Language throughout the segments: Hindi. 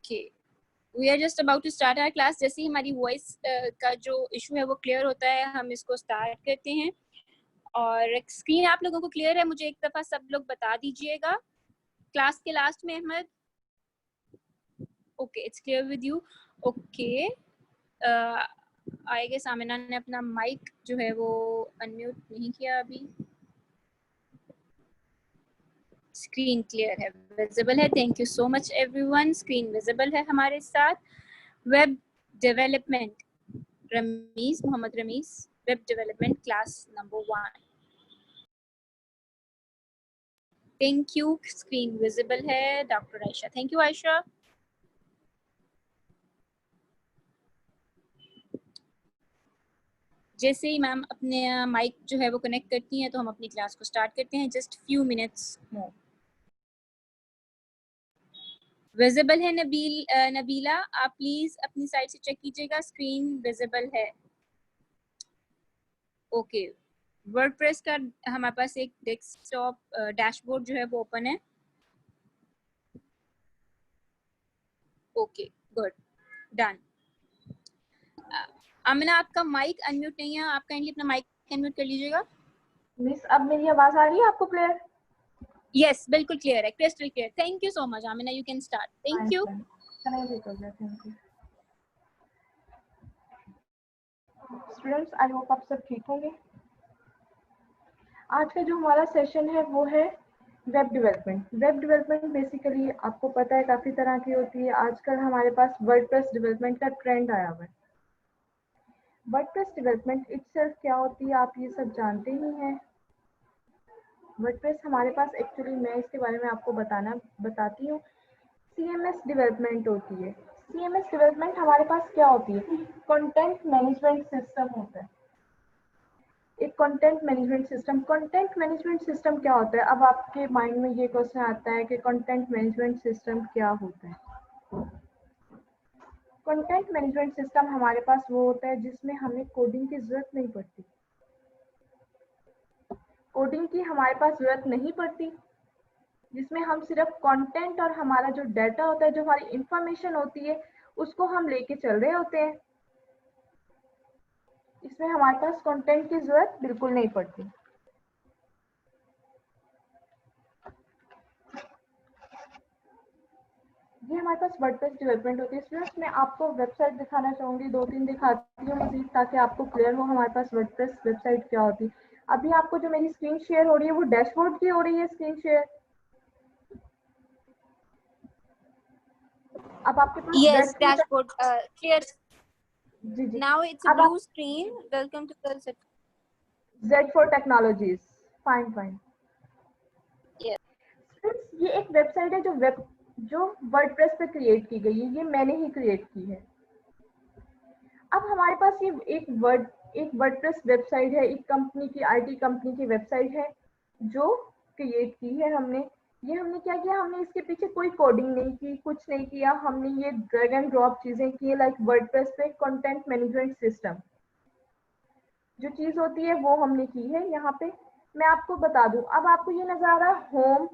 Okay, we are just about to start our class. जैसे ही हमारी वॉइस का जो इशू है वो क्लियर होता है, हम इसको स्टार्ट करते हैं। और स्क्रीन आप लोगों को क्लियर है? मुझे एक दफा सब लोग बता दीजिएगा क्लास के लास्ट में। Ahmad, okay, it's clear with you. Okay, I guess Amina ने अपना माइक जो है वो अनम्यूट नहीं किया अभी। स्क्रीन क्लियर है, विजिबल है। Thank you so much everyone, screen visible है हमारे साथ। Web development, Rameez, Mohammad Rameez, web development class number 1। Thank you, screen visible है। Doctor Ayesha, thank you Ayesha. जैसे ही मैम अपने माइक जो है वो कनेक्ट करती हैं तो हम अपनी क्लास को स्टार्ट करते हैं। Just few minutes more. Visible है नबीला, आप प्लीज अपनी साइड से चेक कीजिएगा, स्क्रीन विजिबल है। ओके, वर्डप्रेस का हमारे पास एक डेस्कटॉप डैशबोर्ड जो है वो ओपन है। Okay, good, done. आमिना, आपका माइक अनम्यूट नहीं है, आप काइंडली अपना माइक अनम्यूट कर लीजिएगा। मिस, अब मेरी आवाज आ रही है आपको क्लियर? यस, बिल्कुल क्लियर है, crystal clear. Thank you so much Amina, you can start. Thank you. Thank you students, I hope आप सब ठीक होंगे। आज का जो हमारा सेशन है वो है web development. Web development basically आपको पता है काफी तरह की होती है। आजकल हमारे पास वर्डप्रेस डेवलपमेंट का ट्रेंड आया हुआ है। वर्डप्रेस डेवलपमेंट इटसेल्फ क्या होती है आप ये सब जानते ही हैं। वर्डप्रेस हमारे पास एक्चुअली, मैं इसके बारे में आपको बताती हूँ। CMS डेवलपमेंट होती है। CMS डेवलपमेंट हमारे पास क्या होती है? कंटेंट मैनेजमेंट सिस्टम होता है। एक content management system. Content management system क्या होता है? अब आपके माइंड में ये क्वेश्चन आता है कि कंटेंट मैनेजमेंट सिस्टम क्या होता है। कंटेंट मैनेजमेंट सिस्टम हमारे पास वो होता है जिसमें हमें कोडिंग की जरूरत नहीं पड़ती। कोडिंग की हमारे पास जरूरत नहीं पड़ती, जिसमें हम सिर्फ कंटेंट और हमारा जो डाटा होता है, जो हमारी इंफॉर्मेशन होती है, उसको हम लेके चल रहे होते हैं। इसमें हमारे पास कंटेंट की जरूरत बिल्कुल नहीं पड़ती। ये हमारे पास वर्डप्रेस डेवलपमेंट होती है। स्टूडेंट्स, मैं आपको वेबसाइट दिखाना चाहूंगी, 2-3 दिखाती हूँ मजीद, ताकि आपको क्लियर हो हमारे पास वर्डप्रेस वेबसाइट क्या होती है। अभी आपको जो मेरी स्क्रीन शेयर हो रही है वो डैशबोर्ड की हो रही है स्क्रीन शेयर। अब आपके पास यस, डैशबोर्ड क्लियर। जी जी। नाउ इट्स अ अब blue screen. Welcome to the Z4 technologies. Fine fine. Yes. ये एक वेबसाइट है जो वर्डप्रेस पे क्रिएट की गई है। ये मैंने ही क्रिएट की है। अब हमारे पास ये एक वर्डप्रेस वेबसाइट है, एक कंपनी की, IT कंपनी की वेबसाइट है जो क्रिएट की है हमने। ये हमने क्या किया? हमने इसके पीछे कोई कोडिंग नहीं की, कुछ नहीं किया। हमने ये ड्रैग एंड ड्रॉप चीजें की, लाइक वर्डप्रेस पे कंटेंट मैनेजमेंट सिस्टम जो चीज होती है वो हमने की है। यहाँ पे मैं आपको बता दूं, अब आपको ये नजर आ रहा है होम।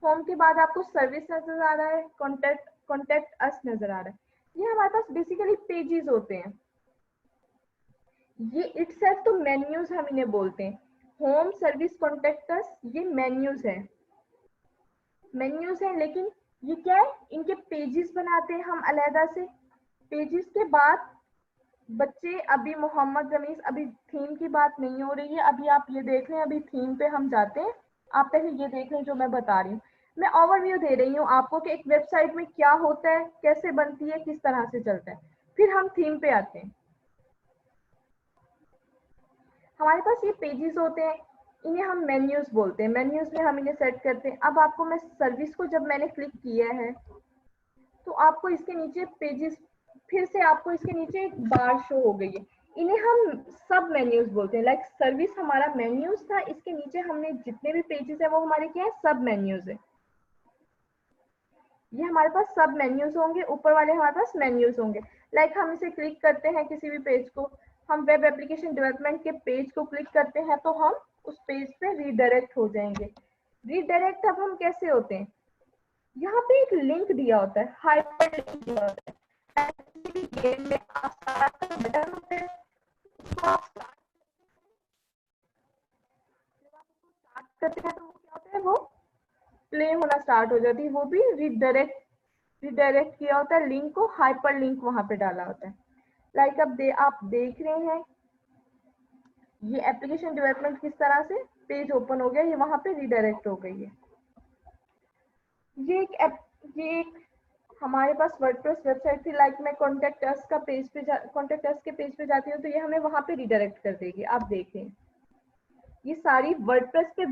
होम के बाद आपको सर्विस नजर आ रहा है, कॉन्टेक्ट अस नजर आ रहा है। ये हमारे पास बेसिकली पेजेस होते हैं। ये इटसेल्फ तो मेन्यूज हम इन्हें बोलते हैं। होम, सर्विस, कॉन्टेक्ट अस, ये मेन्यूज है। मेन्यूज है, लेकिन ये क्या है? इनके पेजेस बनाते हैं हम अलहदा से। पेजेस के बाद बच्चे, अभी मोहम्मद रमीज, अभी थीम की बात नहीं हो रही है। अभी आप ये देख लें, अभी थीम पे हम जाते हैं। आप पहले ये देख लें जो मैं बता रही हूँ। मैं ओवरव्यू दे रही हूँ आपको कि एक वेबसाइट में क्या होता है, कैसे बनती है, किस तरह से चलता है। फिर हम थीम पे आते हैं। हमारे पास ये पेजेस होते हैं, इन्हें हम मेन्यूज बोलते हैं। मेन्यूज में हम इन्हें सेट करते हैं। अब आपको मैं सर्विस को, जब मैंने क्लिक किया है तो आपको इसके नीचे पेजेस, फिर से आपको इसके नीचे एक बार शो हो गई है। इन्हें हम सब मेन्यूज बोलते हैं। लाइक सर्विस हमारा मेन्यूज था, इसके नीचे हमने जितने भी पेजेस है वो हमारे क्या है? सब मेन्यूज है। ये हमारे पास सब मेन्यूज होंगे, ऊपर वाले हमारे पास मेन्यूज होंगे। लाइक हम इसे क्लिक करते हैं किसी भी पेज को, हम वेब एप्लीकेशन डेवलपमेंट के पेज को क्लिक करते हैं तो हम उस पेज पे रीडायरेक्ट हो जाएंगे। रीडायरेक्ट अब हम कैसे होते हैं? यहाँ पे एक लिंक दिया होता है, हाइपर लिंक दिया होता है। गेम में आप स्टार्ट का बटन होता है, उसको आप स्टार्ट करते हैं तो वो क्या होता है, वो प्ले होना स्टार्ट हो जाती है। वो भी रिडायरेक्ट किया होता है लिंक को, हाइपर लिंक वहां पे डाला होता है। लाइक अब आप देख रहे हैं ये एप्लीकेशन डेवलपमेंट किस तरह से पेज ओपन हो गया, ये वहां पे रिडायरेक्ट हो गई है। ये एक हमारे पास वर्डप्रेस वेबसाइट थी। लाइक मैं कॉन्टेक्ट अस के पेज पे जाती हूँ तो ये हमें वहां पे रिडायरेक्ट कर देगी। आप देखें ये सारी वर्डप्रेस पे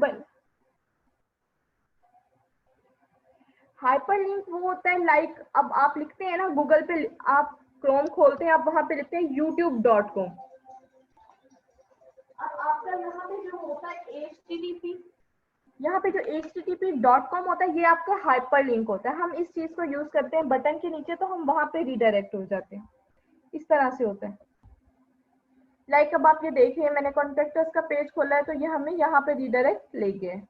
हाइपर लिंक वो होता है, लाइक अब आप लिखते हैं ना गूगल पे, आप क्रोम खोलते हैं, आप वहां पे लिखते हैं youtube.com। अब आपका यहाँ पे जो होता है http, यहाँ पे जो http.com होता है, ये आपका हाइपर लिंक होता है। हम इस चीज को यूज करते हैं बटन के नीचे, तो हम वहां पे रिडायरेक्ट हो जाते हैं। इस तरह से होता है। लाइक अब आप ये देखिए मैंने कॉन्टेक्टर्स का पेज खोला है तो ये हमें यहाँ पे रिडायरेक्ट ले गए।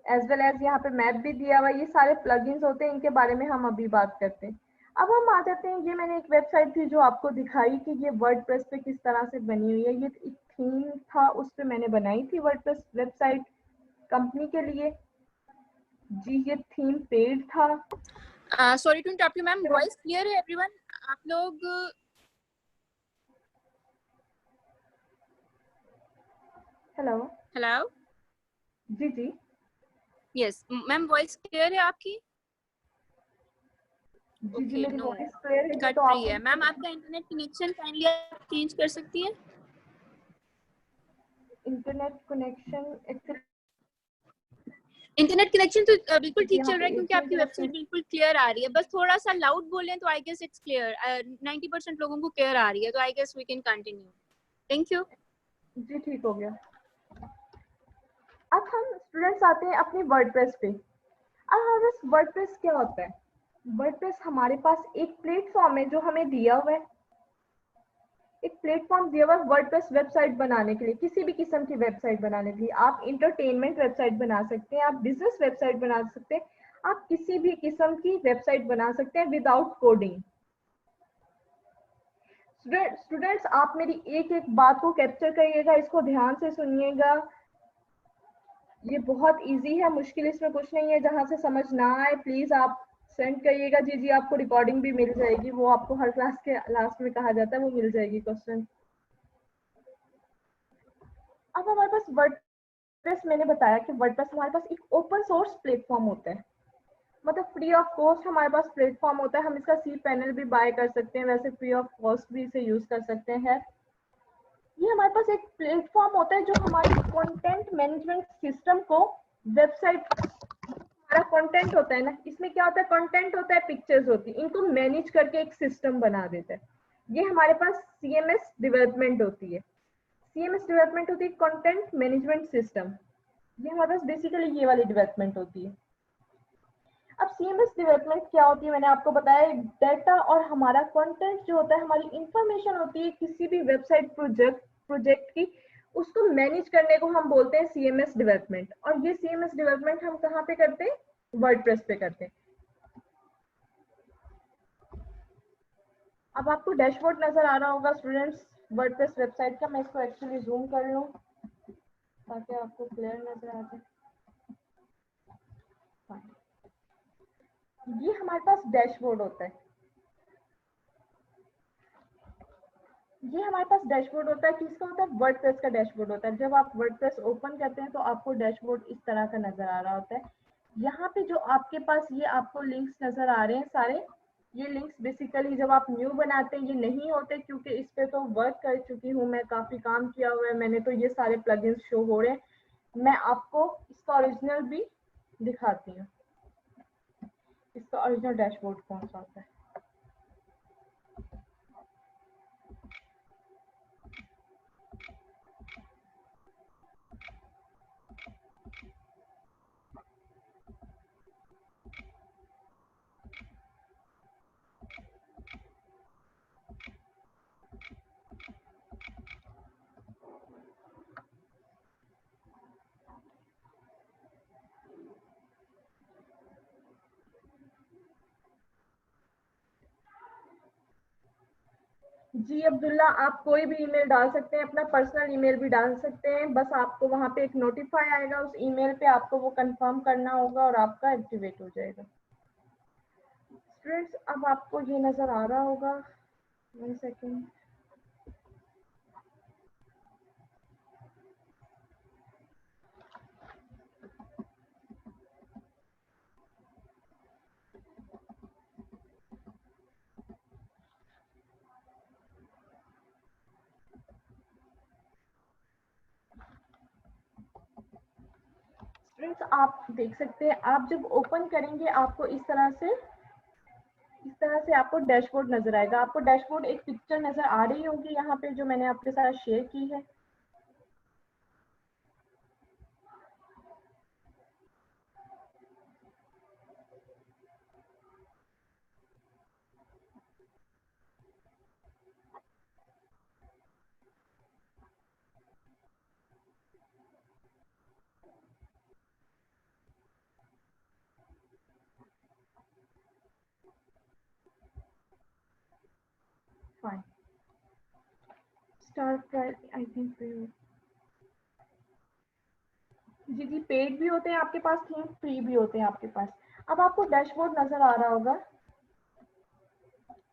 एज वेल एज यहाँ पे मैप भी दिया हुआ है। ये सारे प्लगइन्स होते हैं, इनके बारे में हम अभी बात करते हैं। अब हम आ जाते हैं, ये मैंने एक वेबसाइट थी जो आपको दिखाई कि ये वर्डप्रेस पे किस तरह से बनी हुई है। ये एक थीम था, उस पे मैंने बनाई थी वर्डप्रेस वेबसाइट कंपनी के लिए। जी ये थीम पेड था। Sorry to interrupt you ma'am, voice clear है एवरीवन? आप लोग हेलो। हेलो? जी जी यस मैम, वॉइस क्लियर है आपकी? जी जी ओके, मेरी नो, वॉइस क्लियर है जी। कट तो रही आप है। मैम आपका इंटरनेट कनेक्शन काइंडली आप चेंज कर सकती हैं? Internet connection actually internet connection तो बिल्कुल ठीक यहाँ चल पे रहा है क्योंकि एक आपकी मिनट वेबसाइट बिल्कुल क्लियर आ रही है। बस थोड़ा सा लाउड बोलें तो आई गेस इट्स क्लियर। 90% लोगों को क्लियर आ रही है, तो I guess we can continue. Thank you. जी ठीक हो गया। अब हम स्टूडेंट्स आते हैं अपनी वर्डप्रेस पे। अब हमारे पास वर्डप्रेस क्या होता है? वर्डप्रेस हमारे पास एक प्लेटफॉर्म है जो हमें दिया हुआ है। एक प्लेटफॉर्म दिया हुआ है वर्डप्रेस वेबसाइट बनाने के लिए, किसी भी किस्म की वेबसाइट बनाने के लिए। आप इंटरटेनमेंट वेबसाइट बना सकते हैं, आप बिजनेस वेबसाइट बना सकते हैं, आप किसी भी किस्म की वेबसाइट बना सकते हैं विदाउट कोडिंग। स्टूडेंट्स आप मेरी एक एक बात को कैप्चर करिएगा, इसको ध्यान से सुनिएगा। ये बहुत इजी है, मुश्किल इसमें कुछ नहीं है। जहां से समझ ना आए प्लीज आप सेंड करिएगा। जी जी आपको रिकॉर्डिंग भी मिल जाएगी, वो आपको हर क्लास के लास्ट में कहा जाता है, वो मिल जाएगी क्वेश्चन। अब हमारे पास वर्डप्रेस, मैंने बताया कि वर्डप्रेस हमारे पास एक ओपन सोर्स प्लेटफॉर्म होता है, मतलब फ्री ऑफ कॉस्ट हमारे पास प्लेटफॉर्म होता है। हम इसका सी पैनल भी बाय कर सकते हैं, वैसे फ्री ऑफ कॉस्ट भी इसे यूज कर सकते हैं। ये हमारे पास एक प्लेटफॉर्म होता है जो हमारे कंटेंट मैनेजमेंट सिस्टम को, वेबसाइट हमारा कंटेंट होता है ना, इसमें क्या होता है, कंटेंट होता है, पिक्चर्स होती है, इनको मैनेज करके एक सिस्टम बना देता है। ये हमारे पास सीएमएस डेवलपमेंट होती है। सीएमएस डेवलपमेंट होती है कंटेंट मैनेजमेंट सिस्टम। ये हमारे पास बेसिकली ये वाली डेवलपमेंट होती है। अब सीएमएस डेवलपमेंट क्या होती है, मैंने आपको बताया, डाटा और हमारा कंटेंट जो होता है, हमारी इंफॉर्मेशन होती है किसी भी वेबसाइट प्रोजेक्ट की, उसको मैनेज करने को हम बोलते हैं सीएमएस डेवलपमेंट। और ये सीएमएस डेवलपमेंट हम कहाँ पे करते हैं? वर्डप्रेस पे करते हैं। अब आपको डैशबोर्ड नजर आ रहा होगा स्टूडेंट्स वर्डप्रेस वेबसाइट का। मैं इसको एक्चुअली जूम कर लूँ ताकि आपको क्लियर नजर आ जाए। ये हमारे पास डैशबोर्ड होता है। ये हमारे पास डैशबोर्ड होता है। किसका होता है? वर्डप्रेस का डैशबोर्ड होता है। जब आप वर्डप्रेस ओपन करते हैं तो आपको डैशबोर्ड इस तरह का नजर आ रहा होता है। यहाँ पे जो आपके पास ये आपको लिंक्स नजर आ रहे हैं सारे, ये लिंक्स बेसिकली जब आप न्यू बनाते हैं ये नहीं होते, क्योंकि इस पे तो वर्क कर चुकी हूँ मैं, काफी काम किया हुआ है मैंने, तो ये सारे प्लगइन्स शो हो रहे हैं। मैं आपको इसका ओरिजिनल भी दिखाती हूँ, इसका ओरिजिनल डैशबोर्ड कौन सा होता है। जी अब्दुल्ला, आप कोई भी ईमेल डाल सकते हैं, अपना पर्सनल ईमेल भी डाल सकते हैं, बस आपको वहाँ पे एक नोटिफाई आएगा, उस ईमेल पे आपको वो कंफर्म करना होगा और आपका एक्टिवेट हो जाएगा। स्टूडेंट्स, अब आपको ये नज़र आ रहा होगा, 1 सेकेंड। फ्रेंड्स, आप देख सकते हैं, आप जब ओपन करेंगे आपको इस तरह से आपको डैशबोर्ड नजर आएगा। आपको डैशबोर्ड एक पिक्चर नजर आ रही होगी यहाँ पे, जो मैंने आपके साथ शेयर की है। फाइन, स्टार्ट आई थिंक जी जी, पेड भी होते हैं आपके पास, थीम फ्री भी होते हैं आपके पास। अब आपको डैशबोर्ड नजर आ रहा होगा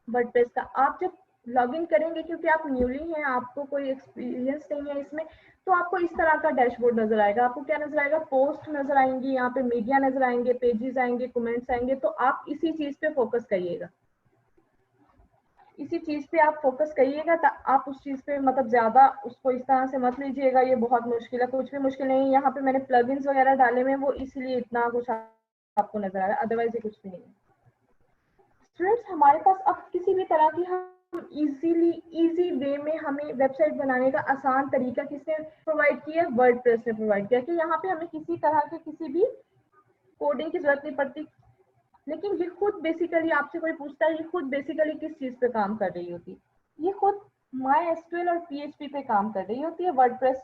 वर्डप्रेस का। आप जब लॉगिन करेंगे, क्योंकि आप न्यूली हैं, आपको कोई एक्सपीरियंस नहीं है इसमें, तो आपको इस तरह का डैशबोर्ड नजर आएगा। आपको क्या नजर आएगा? पोस्ट नजर आएंगी, यहाँ पे मीडिया नजर आएंगे, पेजेस आएंगे, कमेंट्स आएंगे। तो आप इसी चीज पे फोकस करिएगा, इसी चीज पे आप फोकस करिएगा। आप उस चीज पे मतलब ज्यादा उसको इस तरह से मत लीजिएगा, ये बहुत मुश्किल है। कुछ भी मुश्किल नहीं है। यहाँ पे मैंने प्लगइन्स वगैरह डाले हुए हैं, वो इसलिए इतना कुछ आपको नजर आ रहा है, अदरवाइज ये कुछ भी नहीं है। स्टूडेंट्स, हमारे पास अब किसी भी तरह की हम इजी वे में हमें वेबसाइट बनाने का आसान तरीका किसने प्रोवाइड किया है? वर्डप्रेस ने प्रोवाइड किया कि यहाँ पे हमें किसी तरह के किसी भी कोडिंग की जरूरत नहीं पड़ती। लेकिन ये खुद बेसिकली, आपसे कोई पूछता है ये खुद बेसिकली किस चीज पे काम कर रही होती है? ये खुद MySQL और PHP पे काम कर रही होती है। वर्डप्रेस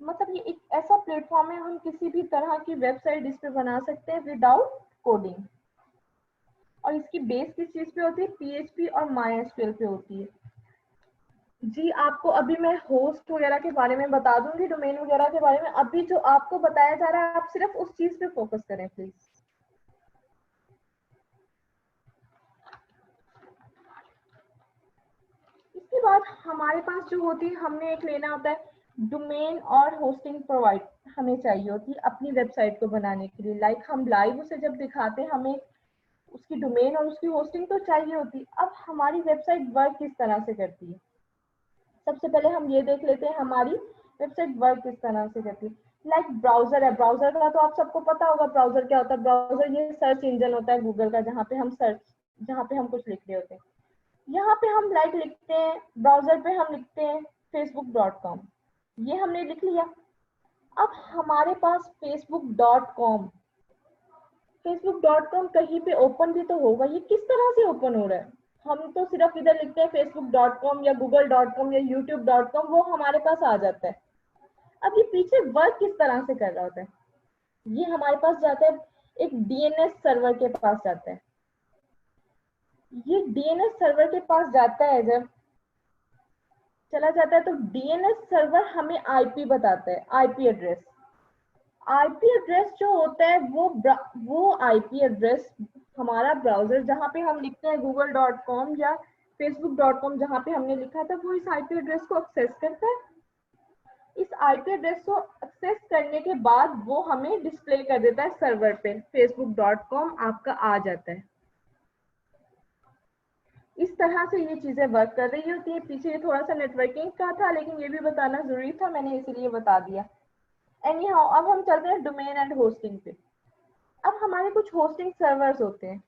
मतलब ये एक ऐसा प्लेटफॉर्म है, हम किसी भी तरह की वेबसाइट इस पे बना सकते हैं विदाउट कोडिंग। और इसकी बेस किस चीज पे होती है? PHP और MySQL पे होती है। जी, आपको अभी मैं होस्ट वगैरह के बारे में बता दूंगी, डोमेन वगैरह के बारे में। अभी जो आपको बताया जा रहा है, आप सिर्फ उस चीज पे फोकस करें प्लीज। इसके बाद हमारे पास जो होती है, हमने एक लेना होता है डोमेन और होस्टिंग प्रोवाइड हमें चाहिए होती है अपनी वेबसाइट को बनाने के लिए। लाइक हम लाइव उसे जब दिखाते हैं, हमें उसकी डोमेन और उसकी होस्टिंग तो चाहिए होती। अब हमारी वेबसाइट वर्क किस तरह से करती है, सबसे पहले हम ये देख लेते हैं हमारी वेबसाइट वर्क किस तरह से करती है। लाइक ब्राउजर है, ब्राउजर का तो आप सबको पता होगा। ब्राउजर क्या होता है? ब्राउजर ये सर्च इंजन होता है गूगल का, जहाँ पे हम कुछ लिख रहे होते हैं। यहाँ पे हम लाइक लिखते हैं, ब्राउजर पे हम लिखते हैं facebook.com, ये हमने लिख लिया। अब हमारे पास facebook.com कहीं पे ओपन भी तो होगा। ये किस तरह से ओपन हो रहा है? हम तो सिर्फ इधर लिखते हैं facebook.com या google.com या youtube.com, वो हमारे पास आ जाता है। अब ये पीछे वर्क किस तरह से कर रहा होता है? ये हमारे पास जाता है एक DNS सर्वर के पास जाता है। ये DNS सर्वर के पास जाता है, जब चला जाता है तो DNS सर्वर हमें IP बताता है, IP एड्रेस। IP एड्रेस जो होता है वो IP एड्रेस हमारा ब्राउजर, जहाँ पे हम लिखते हैं google.com या facebook.com, जहाँ पे हमने लिखा था, वो इस IP एड्रेस को एक्सेस करता है। इस IP एड्रेस को एक्सेस करने के बाद वो हमें डिस्प्ले कर देता है सर्वर पे, facebook.com आपका आ जाता है। इस तरह से ये चीजें वर्क कर रही होती है। पीछे ये थोड़ा सा नेटवर्किंग का था, लेकिन ये भी बताना जरूरी था, मैंने इसीलिए बता दिया। एनी हाउ, अब हम चलते हैं डोमेन एंड होस्टिंग पे। अब हमारे कुछ होस्टिंग सर्वर्स होते हैं,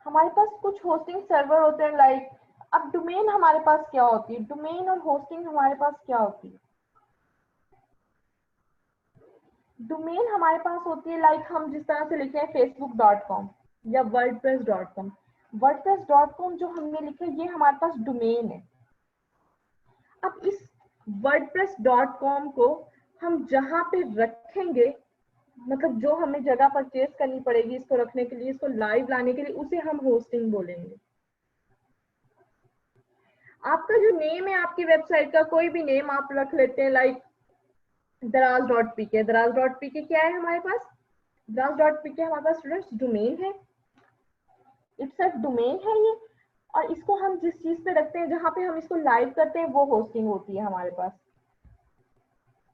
हमारे पास कुछ होस्टिंग सर्वर होते हैं। लाइक अब डोमेन हमारे पास क्या होती है? डोमेन और होस्टिंग हमारे पास क्या होती है? डोमेन हमारे पास होती है, लाइक हम जिस तरह से लिखे हैं facebook.com या wordpress.com। wordpress.com जो हमने लिखा है, ये हमारे पास डोमेन है। अब इस wordpress.com को हम जहां पे रखेंगे, मतलब जो हमें जगह परचेज करनी पड़ेगी इसको रखने के लिए, इसको लाइव लाने के लिए, उसे हम होस्टिंग बोलेंगे। आपका जो नेम है आपकी वेबसाइट का, कोई भी नेम आप रख लेते हैं, लाइक दराज.pk। दराज.pk क्या है हमारे पास? दराज.pk हमारे पास स्टूडेंट्स डोमेन है, इट्स अ डोमेन है ये, और इसको हम जिस चीज पे रखते हैं, जहाँ पे हम इसको लाइव करते हैं, वो होस्टिंग होती है हमारे पास।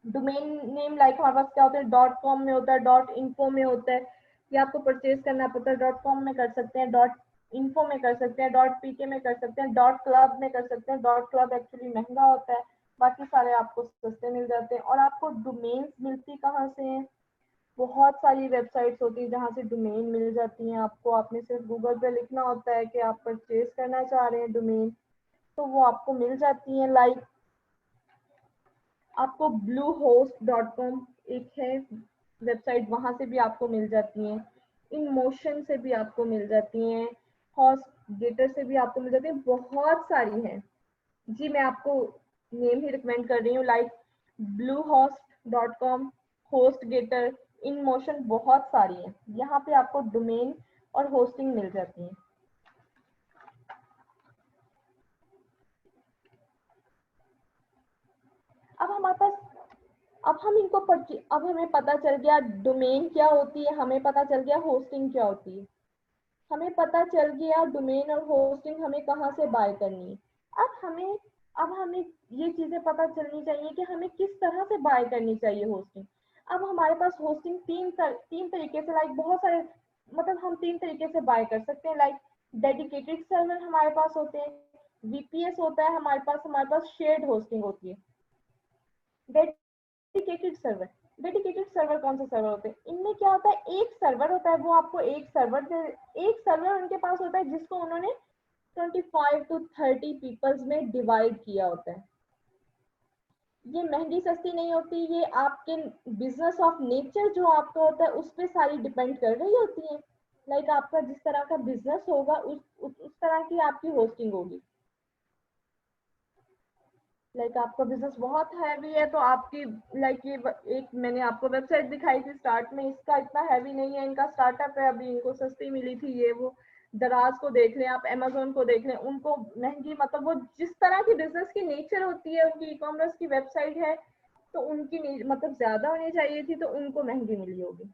डोमेन नेम लाइक हमारे पास क्या होता है, .com में होता है, .info में होता है, ये आपको परचेज करना पड़ता है, .com में कर सकते हैं, .info में कर सकते हैं, .pk में कर सकते हैं, .club में कर सकते हैं। .club एक्चुअली महंगा होता है, बाकी सारे आपको सस्ते मिल जाते हैं। और आपको डोमेन्स मिलती कहाँ से हैं? बहुत सारी वेबसाइट्स होती है जहाँ से डोमेन मिल जाती हैं आपको। आपने सिर्फ गूगल पे लिखना होता है कि आप परचेज करना चाह रहे हैं डोमेन, तो वो आपको मिल जाती हैं। लाइक आपको bluehost.com एक है वेबसाइट, वहां से भी आपको मिल जाती हैं। इन मोशन से भी आपको मिल जाती हैं, हॉस्ट गेटर से भी आपको मिल जाती है, बहुत सारी हैं जी। मैं आपको नेम ही रिकमेंड कर रही हूँ, like bluehost.com, host gator, in motion, बहुत सारी हैं। यहाँ पे आपको डोमेन और होस्टिंग मिल जाती है। अब हमारे पास, अब हम इनको अब हमें पता चल गया डोमेन क्या होती है, हमें पता चल गया होस्टिंग क्या होती है, हमें पता चल गया डोमेन और होस्टिंग हमें कहाँ से बाय करनी है। अब हमें ये चीजें पता चलनी चाहिए कि हमें किस तरह से बाय करनी चाहिए होस्टिंग। अब हमारे पास होस्टिंग तीन तरीके से, लाइक बहुत सारे, मतलब हम तीन तरीके से बाय कर सकते हैं। लाइक डेडिकेटेड सर्वर हमारे पास होते हैं, वीपीएस होता है हमारे पास शेयर्ड होस्टिंग होती है। डेडिकेटेड सर्वर कौन से सर्वर होते हैं? इनमें क्या होता है, एक सर्वर होता है, वो आपको एक सर्वर उनके पास होता है जिसको उन्होंने 25 to 30 पीपल्स में डिवाइड किया होता है। ये महंगी सस्ती नहीं होती, ये आपके बिजनेस ऑफ नेचर जो आपका होता है उस पर सारी डिपेंड कर रही होती है। लाइक आपका जिस तरह का बिजनेस होगा उस तरह की आपकी होस्टिंग होगी। लाइक आपका बिजनेस बहुत हैवी है तो आपकी, लाइक ये एक मैंने आपको वेबसाइट दिखाई थी स्टार्ट में, इसका इतना हैवी नहीं है, इनका स्टार्टअप है, अभी इनको सस्ती मिली थी ये वो। दराज को देख लें आप, अमेजोन को देख लें, उनको महंगी, मतलब वो जिस तरह की बिजनेस की नेचर होती है, उनकी ई कॉमर्स की वेबसाइट है, तो उनकी मतलब ज्यादा होनी चाहिए थी, तो उनको महंगी मिली होगी।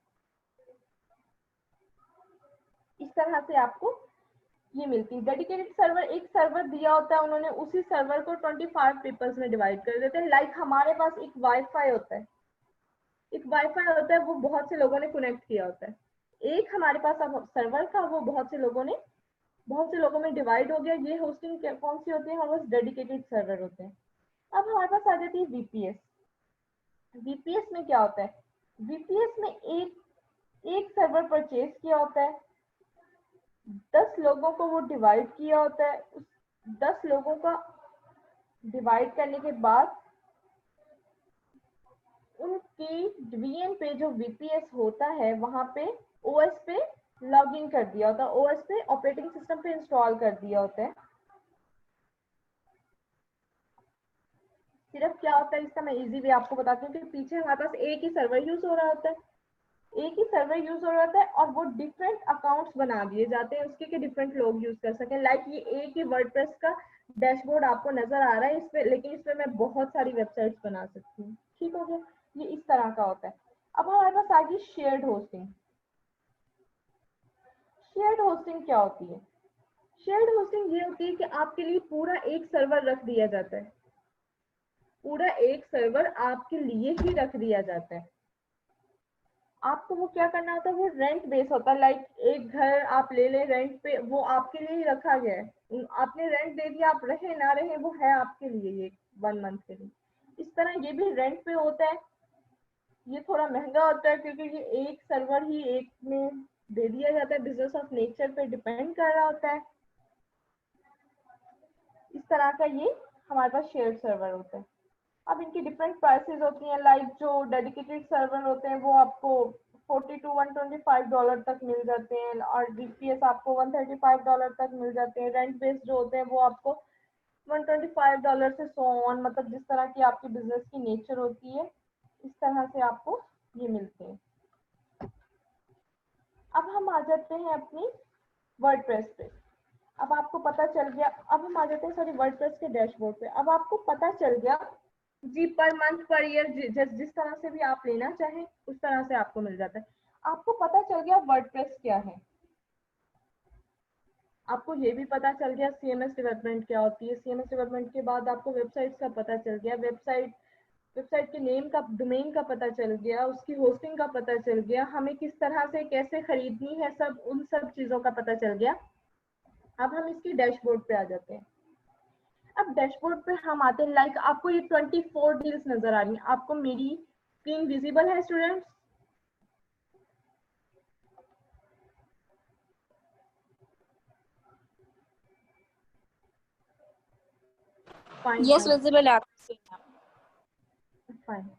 इस तरह से आपको ये मिलती है। डेडिकेटेड सर्वर, एक सर्वर दिया होता है उन्होंने, उसी सर्वर को 25 पीपल्स में डिवाइड कर देते हैं। लाइक हमारे पास एक वाईफाई होता है, वो बहुत से लोगों ने कनेक्ट किया होता है। एक हमारे पास अब सर्वर था, वो बहुत से लोगों में डिवाइड हो गया। ये होस्टिंग कौन सी होती है? हमारे पास डेडिकेटेड सर्वर होते हैं। अब हमारे पास आ जाती है वीपीएस। वीपीएस में क्या होता है? वीपीएस में एक सर्वर परचेज किया होता है, 10 लोगों को वो डिवाइड किया होता है। उस 10 लोगों का डिवाइड करने के बाद उनकी वीएम पे, जो वीपीएस होता है, वहां पे ओएस पे लॉग इन कर दिया होता है, ओएस पे, ऑपरेटिंग सिस्टम पे इंस्टॉल कर दिया होता है। सिर्फ क्या होता है, इसका मैं इजी वे आपको बताती हूँ कि पीछे हमारे पास एक ही सर्वर यूज हो रहा होता है, और वो डिफरेंट अकाउंट्स बना दिए जाते हैं उसके, कि डिफरेंट लोग यूज कर सकें। लाइक ये एक ही वर्डप्रेस का डैशबोर्ड आपको नजर आ रहा है इस पे, लेकिन इस पे मैं बहुत सारी वेबसाइट्स बना सकती हूँ। ठीक हो गया, ये इस तरह का होता है। अब हमारे पास आ गई शेयर्ड होस्टिंग। शेयर्ड होस्टिंग क्या होती है? शेयर्ड होस्टिंग ये होती है कि आपके लिए पूरा एक सर्वर रख दिया जाता है, पूरा एक सर्वर आपके लिए ही रख दिया जाता है। आपको वो क्या करना होता है, वो रेंट बेस होता है। लाइक एक घर आप ले ले रेंट पे, वो आपके लिए ही रखा गया है, आपने रेंट दे दिया, आप रहे ना रहे वो है आपके लिए, ये 1 मंथ के लिए। इस तरह ये भी रेंट पे होता है। ये थोड़ा महंगा होता है क्योंकि ये एक सर्वर ही एक में दे दिया जाता है, बिजनेस ऑफ नेचर पे डिपेंड कर रहा होता है। इस तरह का ये हमारे पास शेयर्ड सर्वर होता है। अब इनकी डिफरेंट प्राइसेस होती हैं। लाइक जो डेडिकेटेड सर्वर होते हैं वो आपको $40 to $125 तक मिल जाते हैं, और डीपीएस आपको $135 तक मिल जाते हैं। रेंट बेस्ड जो होते हैं वो आपको $125 से सो ऑन, मतलब जिस तरह की आपकी बिजनेस की नेचर होती है, इस तरह से आपको ये मिलते हैं। अब हम आ जाते हैं अपनी वर्डप्रेस पे। अब आपको पता चल गया, अब हम आ जाते हैं सॉरी वर्डप्रेस के डैशबोर्ड पे। अब आपको पता चल गया जी पर मंथ पर ईयर जिस तरह से भी आप लेना चाहें उस तरह से आपको मिल जाता है। आपको पता चल गया वर्डप्रेस क्या है, आपको ये भी पता चल गया सीएमएस डेवलपमेंट क्या होती है। सीएमएस डेवलपमेंट के बाद आपको वेबसाइट का पता चल गया, वेबसाइट के नेम का, डोमेन का पता चल गया, उसकी होस्टिंग का पता चल गया, हमें किस तरह से कैसे खरीदनी है, सब उन सब चीज़ों का पता चल गया। अब हम इसकी डैशबोर्ड पे आ जाते हैं। अब डैशबोर्ड पे हम आते हैं, लाइक आपको ये 24 डील्स नजर आ रही हैं। आपको मेरी स्क्रीन विजिबल है students? Fine yes fine visible है आपको। फाइन।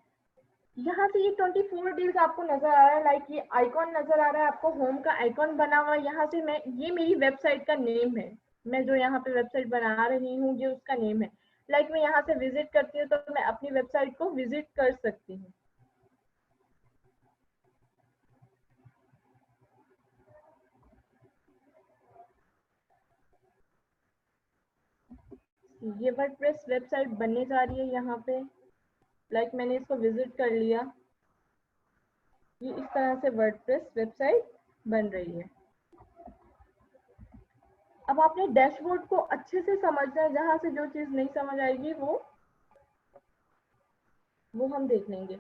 यहाँ से ये 24 डील्स आपको नजर आ रहा है, लाइक ये आइकॉन नजर आ रहा है आपको, होम का आइकॉन बना हुआ है। यहाँ से मैं, ये मेरी वेबसाइट का नेम है, मैं जो यहाँ पे वेबसाइट बना रही हूँ ये उसका नेम है। लाइक मैं यहाँ से विजिट करती हूँ तो मैं अपनी वेबसाइट को विजिट कर सकती हूँ। ये वर्डप्रेस वेबसाइट बनने जा रही है यहाँ पे, लाइक मैंने इसको विजिट कर लिया। ये इस तरह से वर्डप्रेस वेबसाइट बन रही है। अब आपने डैशबोर्ड को अच्छे से समझना है, जहां से जो चीज नहीं समझ आएगी वो हम देख लेंगे।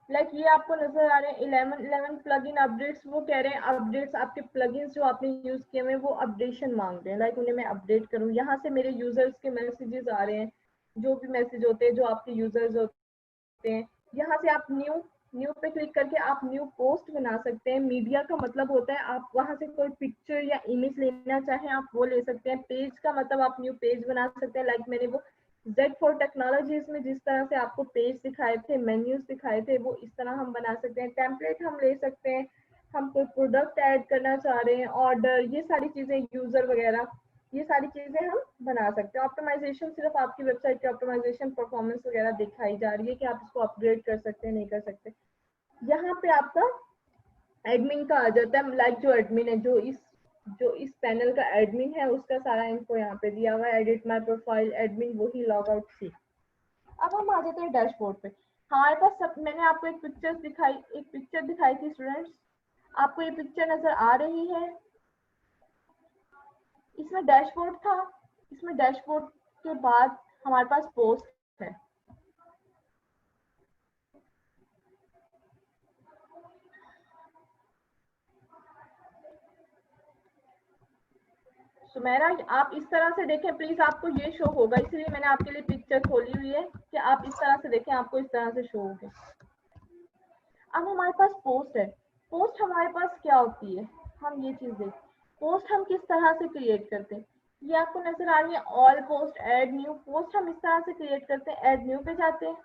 लाइक ये आपको नजर आ रहे हैं 11 प्लगइन अपडेट्स। वो कह रहे हैं अपडेट्स, आपके प्लगइन्स जो आपने यूज किए हुए वो अपडेशन मांग रहे हैं, लाइक उन्हें मैं अपडेट करूं। यहाँ से मेरे यूजर्स के मैसेजेस आ रहे हैं, जो भी मैसेज होते हैं जो आपके यूजर्स होते हैं। यहाँ से आप न्यू पे क्लिक करके आप न्यू पोस्ट बना सकते हैं। मीडिया का मतलब होता है आप वहां से कोई पिक्चर या इमेज लेना चाहें आप वो ले सकते हैं। पेज का मतलब आप न्यू पेज बना सकते हैं, लाइक मैंने वो Z4 टेक्नोलॉजीज में जिस तरह से आपको पेज दिखाए थे, मेन्यूज दिखाए थे, वो इस तरह हम बना सकते हैं। टेम्पलेट हम ले सकते हैं, हम कोई प्रोडक्ट ऐड करना चाह रहे हैं, ऑर्डर, ये सारी चीजें, यूजर वगैरह, ये सारी चीजें हम बना सकते हैं। ऑप्टिमाइजेशन सिर्फ आपकी वेबसाइट की ऑप्टिमाइजेशन परफॉर्मेंस वगैरह दिखाई जा रही है कि आप इसको अपग्रेड कर सकते हैं नहीं कर सकते। यहाँ पे आपका एडमिन का आ जाता है, लाइक जो एडमिन है, जो इस पैनल का एडमिन है उसका सारा इनको यहाँ पे दिया हुआ है। एडिट माय प्रोफाइल एडमिन, वही लॉग आउट सी। अब हम आ जाते हैं डैशबोर्ड पे। हमारे पास सब, मैंने आपको एक पिक्चर दिखाई थी स्टूडेंट्स, आपको ये पिक्चर नजर आ रही है? इसमें डैशबोर्ड था, इसमें डैशबोर्ड के बाद हमारे पास पोस्ट है। सुमेरा आप इस तरह से देखें प्लीज, आपको ये शो होगा, इसलिए मैंने आपके लिए पिक्चर खोली हुई है कि आप इस तरह से देखें, आपको इस तरह से शो होगा। अब हमारे पास पोस्ट है। पोस्ट हमारे पास क्या होती है, हम ये चीज देखें। पोस्ट हम किस तरह से क्रिएट करते हैं, ये आपको नजर आ रही है all post, add new. Post हम इस तरह से क्रिएट करते हैं, ऐड न्यू पे जाते हैं।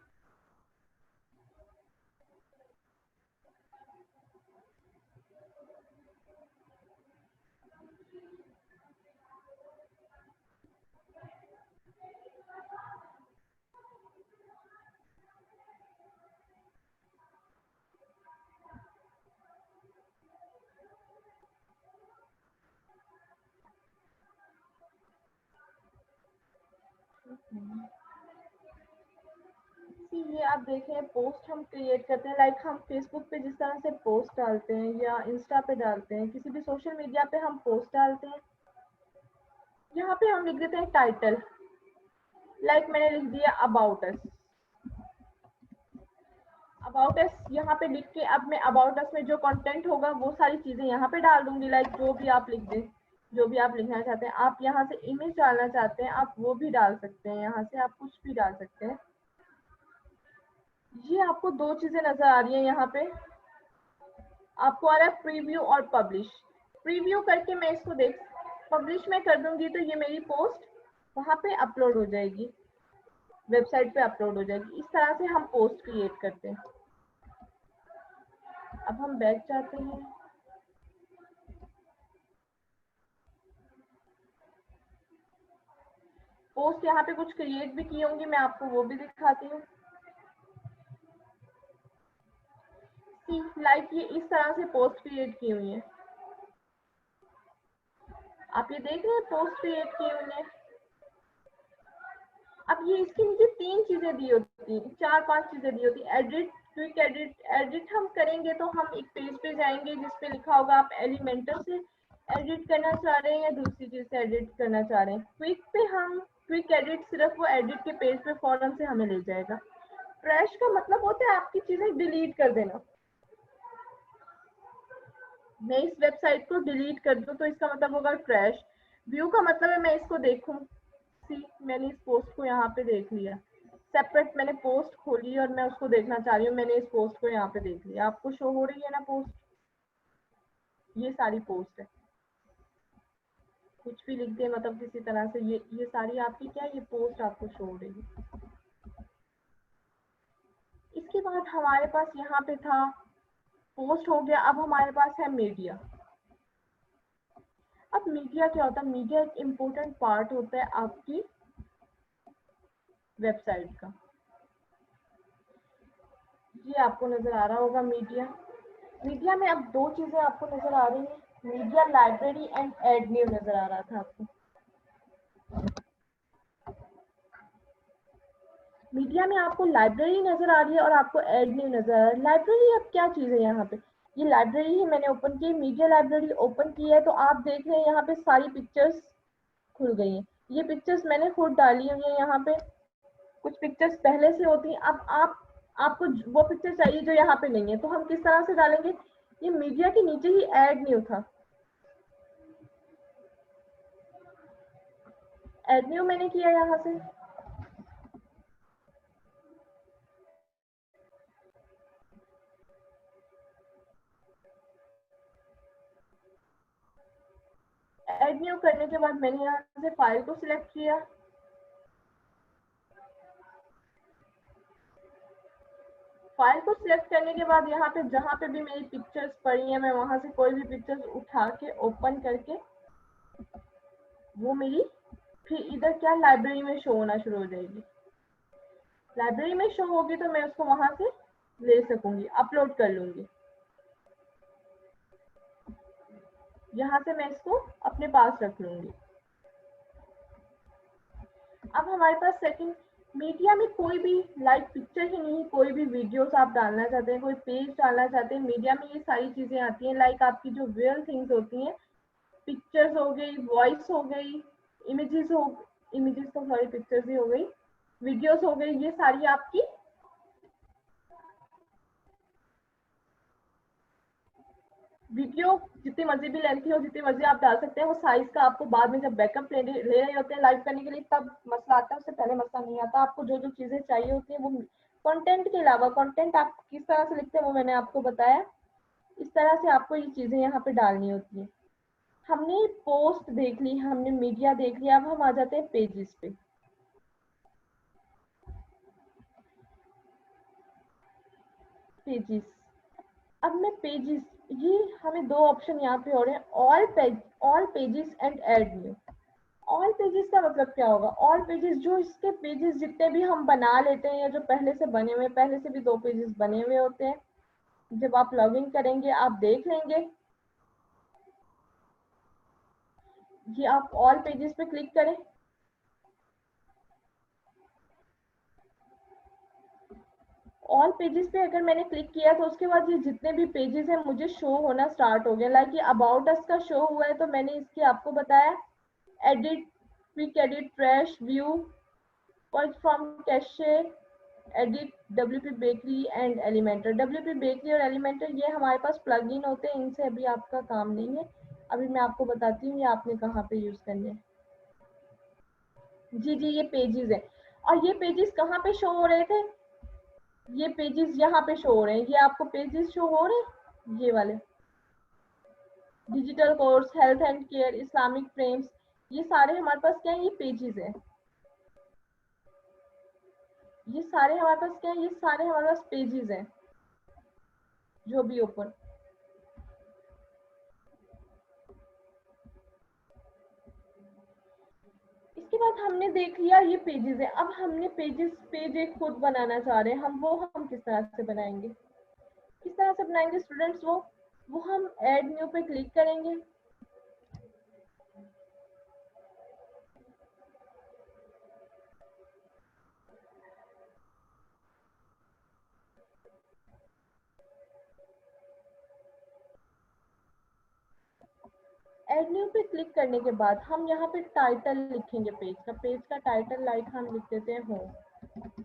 ये आप देखें पोस्ट हम क्रिएट करते हैं, लाइक हम फेसबुक पे जिस तरह से पोस्ट डालते हैं या इंस्टा पे डालते हैं, किसी भी सोशल मीडिया पे हम पोस्ट डालते हैं। यहाँ पे हम लिख देते हैं टाइटल, लाइक मैंने लिख दिया अबाउट अस। अबाउट अस यहाँ पे लिख के अब मैं अबाउट अस में जो कंटेंट होगा वो सारी चीजें यहाँ पे डाल दूंगी, लाइक जो भी आप लिख दें, जो भी आप लिखना चाहते हैं। आप यहाँ से इमेज डालना चाहते हैं आप वो भी डाल सकते हैं, यहाँ से आप कुछ भी डाल सकते हैं। ये आपको दो चीजें नजर आ रही है यहाँ पे, आपको आ रहा है प्रीव्यू और पब्लिश। प्रीव्यू करके मैं इसको पब्लिश में कर दूंगी तो ये मेरी पोस्ट वहां पे अपलोड हो जाएगी, वेबसाइट पे अपलोड हो जाएगी। इस तरह से हम पोस्ट क्रिएट करते हैं। अब हम बैक जाते हैं। पोस्ट यहाँ पे कुछ क्रिएट भी की होंगी, मैं आपको वो भी दिखाती हूँ। लाइक ये इस तरह से पोस्ट क्रिएट की हुई है, आप ये देख रहे हैं पोस्ट क्रिएट की हुई है। अब ये इसके नीचे 3 चीजें दी होती हैं, 4-5 चीजें दी होती है। Edit, quick edit. एडिट हम करेंगे तो हम एक पेज पे जाएंगे जिसपे लिखा होगा आप एलिमेंटर से एडिट करना चाह रहे हैं या दूसरी चीज से एडिट करना चाह रहे हैं। क्विक पे हम क्विक एडिट सिर्फ वो एडिट के पेज पे फौरन से हमें ले जाएगा। ट्रैश का मतलब होता है आपकी चीजें डिलीट कर देना। मैं इस वेबसाइट को डिलीट कर दूं तो इसका मतलब होगा ट्रैश। व्यू का मतलब है मैं इसको देखूं। सी, मैंने इस पोस्ट को यहाँ पे देख लिया, सेपरेट मैंने पोस्ट खोली और मैं उसको देखना चाह रही हूँ। मैंने इस पोस्ट को यहाँ पे देख लिया, आपको शो हो रही है ना पोस्ट, ये सारी पोस्ट है। कुछ भी लिख दे मतलब किसी तरह से ये सारी आपकी क्या है, ये पोस्ट आपको शो हो रही है। इसके बाद हमारे पास यहाँ पे था पोस्ट हो गया। अब हमारे पास है मीडिया। अब मीडिया क्या होता है? मीडिया एक इम्पोर्टेंट पार्ट होता है आपकी वेबसाइट का। ये आपको नजर आ रहा होगा मीडिया। मीडिया में अब 2 चीजें आपको नजर आ रही हैं, media library and add new नजर आ रहा था आपको। मीडिया में आपको लाइब्रेरी नजर आ रही है और आपको एड न्यू नजर आ रहा है। लाइब्रेरी अब क्या चीज है यहाँ पे? ये लाइब्रेरी ही मैंने ओपन की, मीडिया लाइब्रेरी ओपन की है तो आप देख रहे हैं यहाँ पे सारी पिक्चर्स खुल गई हैं। ये पिक्चर्स मैंने खुद डाली हुई है यहाँ पे। कुछ पिक्चर्स पहले से होती हैं। अब आपको वो पिक्चर चाहिए जो यहाँ पे नहीं है, तो हम किस तरह से डालेंगे? ये मीडिया के नीचे ही एड न्यू था, एड न्यू मैंने किया यहाँ से। एड न्यू करने के बाद मैंने यहाँ से फाइल को सिलेक्ट किया। फाइल को सिलेक्ट करने के बाद यहाँ पे जहाँ पे भी मेरी पिक्चर्स पड़ी हैं, मैं वहां से कोई भी पिक्चर्स उठा के ओपन करके वो मेरी फिर इधर क्या लाइब्रेरी में शो होना शुरू हो जाएगी। लाइब्रेरी में शो होगी तो मैं उसको वहां से ले सकूंगी, अपलोड कर लूंगी। यहाँ से मैं इसको अपने पास रख लूंगी। अब हमारे पास सेकंड, मीडिया में कोई भी लाइव पिक्चर ही नहीं, कोई भी वीडियोस आप डालना चाहते हैं, कोई पेज डालना चाहते हैं, मीडिया में ये सारी चीजें आती हैं। लाइक आपकी जो रियल थिंग्स होती हैं, पिक्चर्स हो गई, वॉइस हो गई, इमेजेस तो सॉरी पिक्चर्स ही हो गई, वीडियोस हो गई, ये सारी आपकी वीडियो जितनी मर्जी भी लेंथी हो, जितनी मर्जी आप डाल सकते हैं। वो साइज का आपको बाद में जब बैकअप ले रहे होते हैं लाइव करने के लिए तब मसला आता है, उससे पहले मसला नहीं आता। आपको जो जो चीजें चाहिए होती है वो कंटेंट के अलावा, कंटेंट आप किस तरह से लिखते हैं वो मैंने आपको बताया। इस तरह से आपको ये चीजें यहाँ पे डालनी होती है। हमने पोस्ट देख ली, हमने मीडिया देख लिया, अब हम आ जाते हैं पेजेस पे। पेजेस, अब मैं पेजेस, ये हमें 2 ऑप्शन यहाँ पे हो रहे हैं, all pages and add new. All pages का मतलब क्या होगा? ऑल पेजेस, जो इसके पेजेस जितने भी हम बना लेते हैं या जो पहले से बने हुए, पहले से भी 2 पेजेस बने हुए होते हैं, जब आप लॉगिन करेंगे आप देख लेंगे। ये आप ऑल पेजेस पे क्लिक करें। ऑल पेजेस पे अगर मैंने क्लिक किया तो उसके बाद ये जितने भी पेजेस हैं मुझे शो होना स्टार्ट हो गया। लाइक ये अबाउट अस का शो हुआ है तो मैंने इसके आपको बताया edit, quick edit, trash, view, perch from cache, edit, WP bakery and Elementor. WP bakery और एलिमेंटर ये हमारे पास प्लग इन होते हैं, इनसे अभी आपका काम नहीं है। अभी मैं आपको बताती हूँ ये आपने कहाँ पे यूज करने हैं। जी ये पेजेस है, और ये पेजेस कहाँ पे शो हो रहे थे? ये पेजेस यहाँ पे शो हो रहे हैं। ये आपको पेजेस शो हो रहे हैं, ये वाले digital course, health and care, Islamic frames, ये सारे हमारे पास क्या है? ये पेजेस है। ये सारे हमारे पास क्या है? ये सारे हमारे पास पेजेस हैं जो भी ओपन। इसके बाद हमने देख लिया ये पेजेस है। अब हमने पेज एक खुद बनाना चाह रहे हैं, हम किस तरह से बनाएंगे? किस तरह से बनाएंगे स्टूडेंट्स? वो हम ऐड न्यू पे क्लिक करेंगे। ऐड न्यू पे क्लिक करने के बाद हम यहाँ पे टाइटल लिखेंगे पेज का टाइटल लाइक हम लिख देते हैं होम।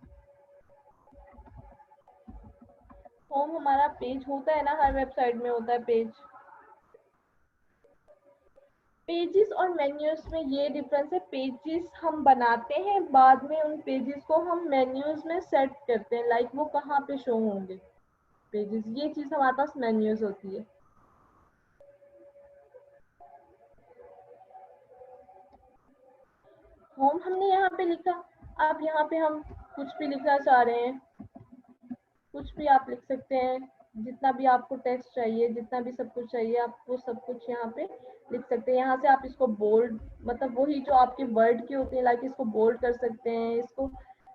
होम हमारा पेज होता है ना, हर वेबसाइट में होता है पेज। पेजेस और मेन्यूज में ये डिफरेंस है, पेजेस हम बनाते हैं, बाद में उन पेजेस को हम मेन्यूज में सेट करते हैं, लाइक वो कहाँ पे शो होंगे पेजेस, ये चीज हमारे पास मेन्यूज होती है। होम हमने यहाँ पे लिखा। अब यहाँ पे हम कुछ भी लिखना चाह रहे हैं, कुछ भी आप लिख सकते हैं, जितना भी आपको टेक्स्ट चाहिए, जितना भी सब कुछ चाहिए, आप वो सब कुछ यहाँ पे लिख सकते हैं। यहाँ से आप इसको बोल्ड, मतलब वही जो आपके वर्ड के होते हैं, लाइक इसको बोल्ड कर सकते हैं, इसको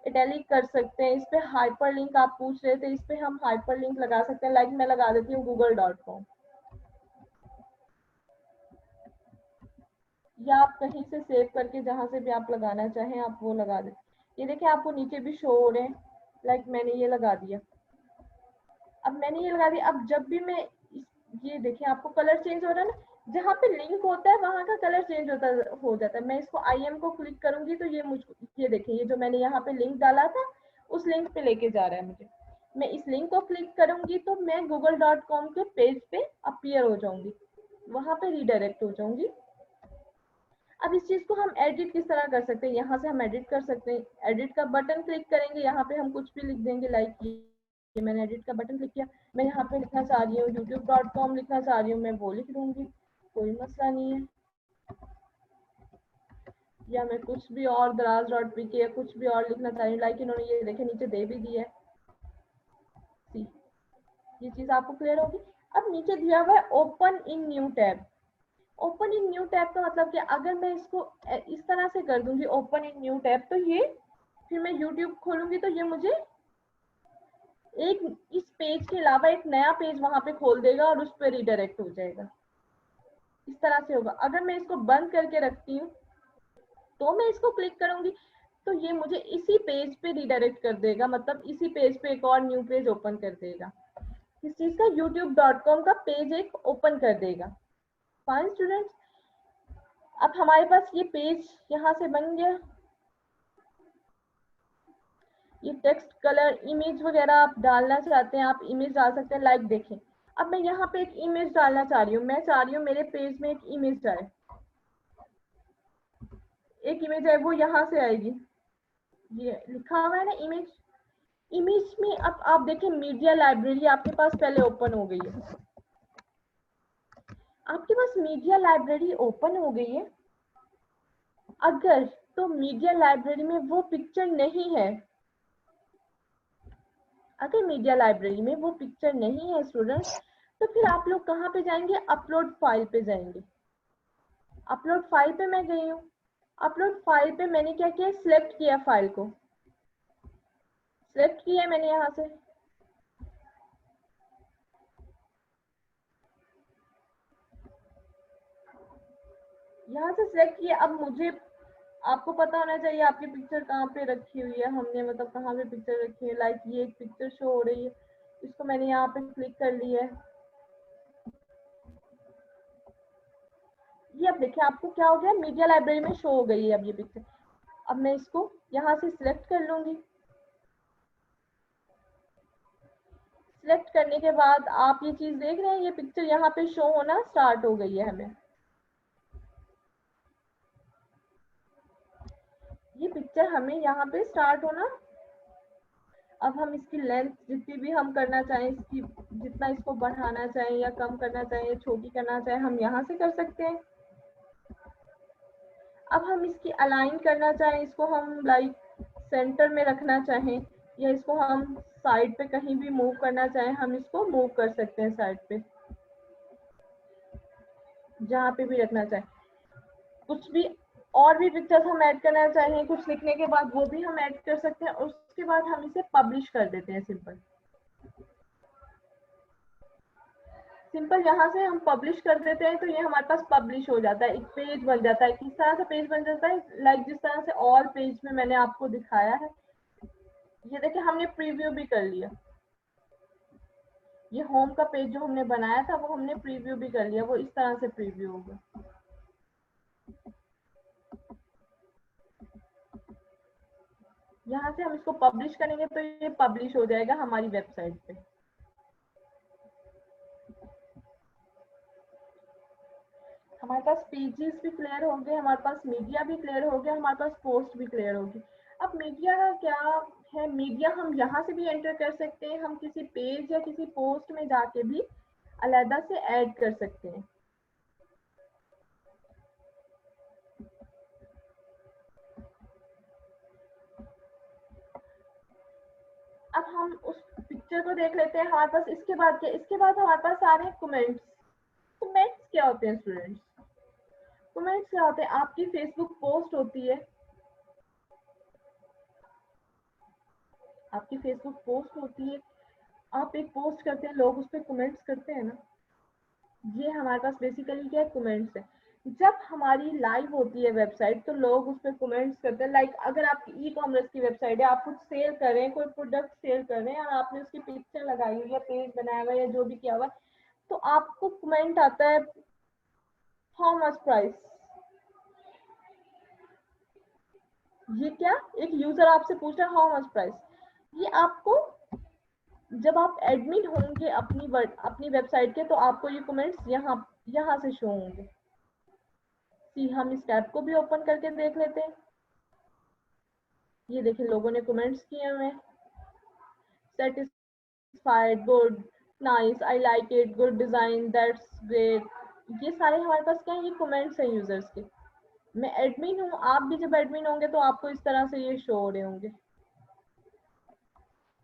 इटैलिक कर सकते हैं, इस पे हाइपर लिंक आप पूछ रहे थे, इस पे हम हाइपर लिंक लगा सकते हैं, लाइक मैं लगा देती हूँ google.com, या आप कहीं से सेव करके जहां से भी आप लगाना चाहें आप वो लगा दें। ये देखिए आपको नीचे भी शो हो रहे हैं, लाइक मैंने ये लगा दिया। अब मैंने ये लगा दिया, अब जब भी मैं ये देखिए आपको कलर चेंज हो रहा है ना, जहाँ पे लिंक होता है वहां का कलर चेंज हो जाता है। मैं इसको IM को क्लिक करूंगी तो ये मुझको, ये देखिए ये जो मैंने यहाँ पे लिंक डाला था उस लिंक पे लेके जा रहा है मुझे। मैं इस लिंक को क्लिक करूंगी तो मैं google.com के पेज पे अपीयर हो जाऊंगी, वहां पे रिडायरेक्ट हो जाऊंगी। अब इस चीज को हम एडिट किस तरह कर सकते हैं, यहाँ से हम एडिट कर सकते हैं। एडिट का बटन क्लिक करेंगे, यहाँ पे हम कुछ भी लिख देंगे, लाइक ये मैंने एडिट का बटन क्लिक किया, मैं यहाँ पे लिखना चाह रही हूँ youtube.com लिखना चाह रही हूँ, मैं वो लिख दूंगी, कोई मसला नहीं है। या मैं कुछ भी और दराज.pk या कुछ भी और लिखना चाह रही हूँ, लाइक इन्होंने ये देखे नीचे दे भी दिया है। ये चीज आपको क्लियर होगी। अब नीचे दिया हुआ है open in new tab. Open in new tab का मतलब कि अगर मैं इसको इस तरह से कर दूंगी ओपन इन न्यू टैब, तो ये फिर मैं यूट्यूब खोलूंगी तो ये मुझे एक इस पेज के अलावा एक नया पेज वहां पे खोल देगा और उस पर रिडायरेक्ट हो जाएगा। इस तरह से होगा। अगर मैं इसको बंद करके रखती हूँ तो मैं इसको क्लिक करूंगी तो ये मुझे इसी पेज पे रिडायरेक्ट कर देगा, मतलब इसी पेज पे एक और न्यू पेज ओपन कर देगा। इस चीज का youtube.com का पेज एक ओपन कर देगा। फाइन स्टूडेंट्स, अब हमारे पास ये पेज यहाँ से बन गया। ये टेक्स्ट कलर इमेज वगैरह आप डालना चाहते हैं, आप इमेज डाल सकते हैं, लाइक देखें। अब मैं यहाँ पे एक इमेज डालना चाह रही हूँ, मैं चाह रही हूँ मेरे पेज में एक इमेज आए, एक इमेज है वो यहाँ से आएगी। ये लिखा हुआ है ना इमेज। इमेज में अब आप देखें मीडिया लाइब्रेरी आपके पास पहले ओपन हो गई है, आपके पास मीडिया लाइब्रेरी ओपन हो गई है। अगर तो मीडिया लाइब्रेरी में वो पिक्चर नहीं है, अगर मीडिया लाइब्रेरी में वो पिक्चर नहीं है स्टूडेंट्स, तो फिर आप लोग कहाँ पे जाएंगे, अपलोड फाइल पे जाएंगे। अपलोड फाइल पे मैं गई हूँ। अपलोड फाइल पे मैंने क्या किया, सिलेक्ट किया, फाइल को सिलेक्ट किया मैंने यहाँ से। यहाँ से सिलेक्ट किया। अब मुझे, आपको पता होना चाहिए आपकी पिक्चर कहाँ पे रखी हुई है, हमने मतलब कहाँ पे पिक्चर रखी है। लाइक ये एक पिक्चर शो हो रही है, इसको मैंने यहाँ पे क्लिक कर लिया है। ये अब देखिए आपको क्या हो गया, मीडिया लाइब्रेरी में शो हो गई है अब ये पिक्चर। अब मैं इसको यहाँ से सिलेक्ट कर लूंगी। सिलेक्ट करने के बाद आप ये चीज देख रहे हैं, ये पिक्चर यहाँ पे शो होना स्टार्ट हो गई है हमें। ये पिक्चर हमें यहाँ पे स्टार्ट होना। अब हम इसकी लेंथ जितनी भी हम करना चाहें, इसकी जितना इसको बढ़ाना चाहें या कम करना चाहें, छोटी करना चाहें, हम यहाँ से कर सकते हैं। अब हम इसकी अलाइन करना चाहें, इसको हम लाइक सेंटर में रखना चाहें, या इसको हम साइड पे कहीं भी मूव करना चाहें, हम इसको मूव कर सकते हैं साइड पे, जहाँ पे भी रखना चाहें। कुछ भी और भी पिक्चर्स हम ऐड करना चाहें, कुछ लिखने के बाद वो भी हम ऐड कर सकते हैं, और उसके बाद हम इसे पब्लिश कर देते हैं सिंपल। सिंपल यहाँ से हम पब्लिश कर देते हैं तो ये हमारे पास पब्लिश हो जाता है, एक पेज बन जाता है। किस तरह से पेज बन जाता है, लाइक जिस तरह से ऑल पेज में मैंने आपको दिखाया है। ये देखिए हमने प्रीव्यू भी कर लिया, ये होम का पेज जो हमने बनाया था वो हमने प्रीव्यू भी कर लिया, वो इस तरह से प्रीव्यू होगा। यहाँ से हम इसको पब्लिश करेंगे तो ये पब्लिश हो जाएगा हमारी वेबसाइट पे। हमारे पास पेजेस भी क्लियर हो गए, हमारे पास मीडिया भी क्लियर हो गया, हमारे पास पोस्ट भी क्लियर होगी। अब मीडिया का क्या है, मीडिया हम यहाँ से भी एंटर कर सकते हैं, हम किसी पेज या किसी पोस्ट में जाके भी अलग से ऐड कर सकते हैं। अब हम उस पिक्चर को देख लेते हैं। हमारे पास इसके बाद क्या, इसके बाद हमारे पास आ रहे हैं कमेंट्स। कमेंट्स क्या होते हैं स्टूडेंट्स? कमेंट्स क्या होते हैं? आपकी फेसबुक पोस्ट होती है, आपकी फेसबुक पोस्ट होती है, आप एक पोस्ट करते हैं, लोग उस पर कमेंट्स करते हैं ना, ये हमारे पास बेसिकली क्या है, कमेंट्स है। जब हमारी लाइव होती है वेबसाइट तो लोग उस पर कमेंट्स करते हैं। लाइक अगर आपकी ई कॉमर्स की वेबसाइट है, आप कुछ सेल कर रहे हैं, कोई प्रोडक्ट सेल कर रहे हैं और आपने उसकी पिक्चर लगाई हुई है, पेज बनाया हुआ है या जो भी किया हुआ है, तो आपको कमेंट आता है हाउ मच प्राइस। ये क्या, एक यूजर आपसे पूछ रहा है हाउ मच प्राइस। ये आपको जब आप एडमिन होंगे अपनी वेबसाइट के तो आपको ये कमेंट्स यहाँ से शो होंगे। हम इस टैब को भी ओपन करके देख लेते हैं। ये देखिए लोगों ने कमेंट्स किए हुए हैं, satisfied, good, nice, I like it, good design, that's great. ये सारे हमारे पास क्या है, ये कमेंट्स हैं यूजर्स के। मैं एडमिन हूँ, आप भी जब एडमिन होंगे तो आपको इस तरह से ये शो हो रहे होंगे।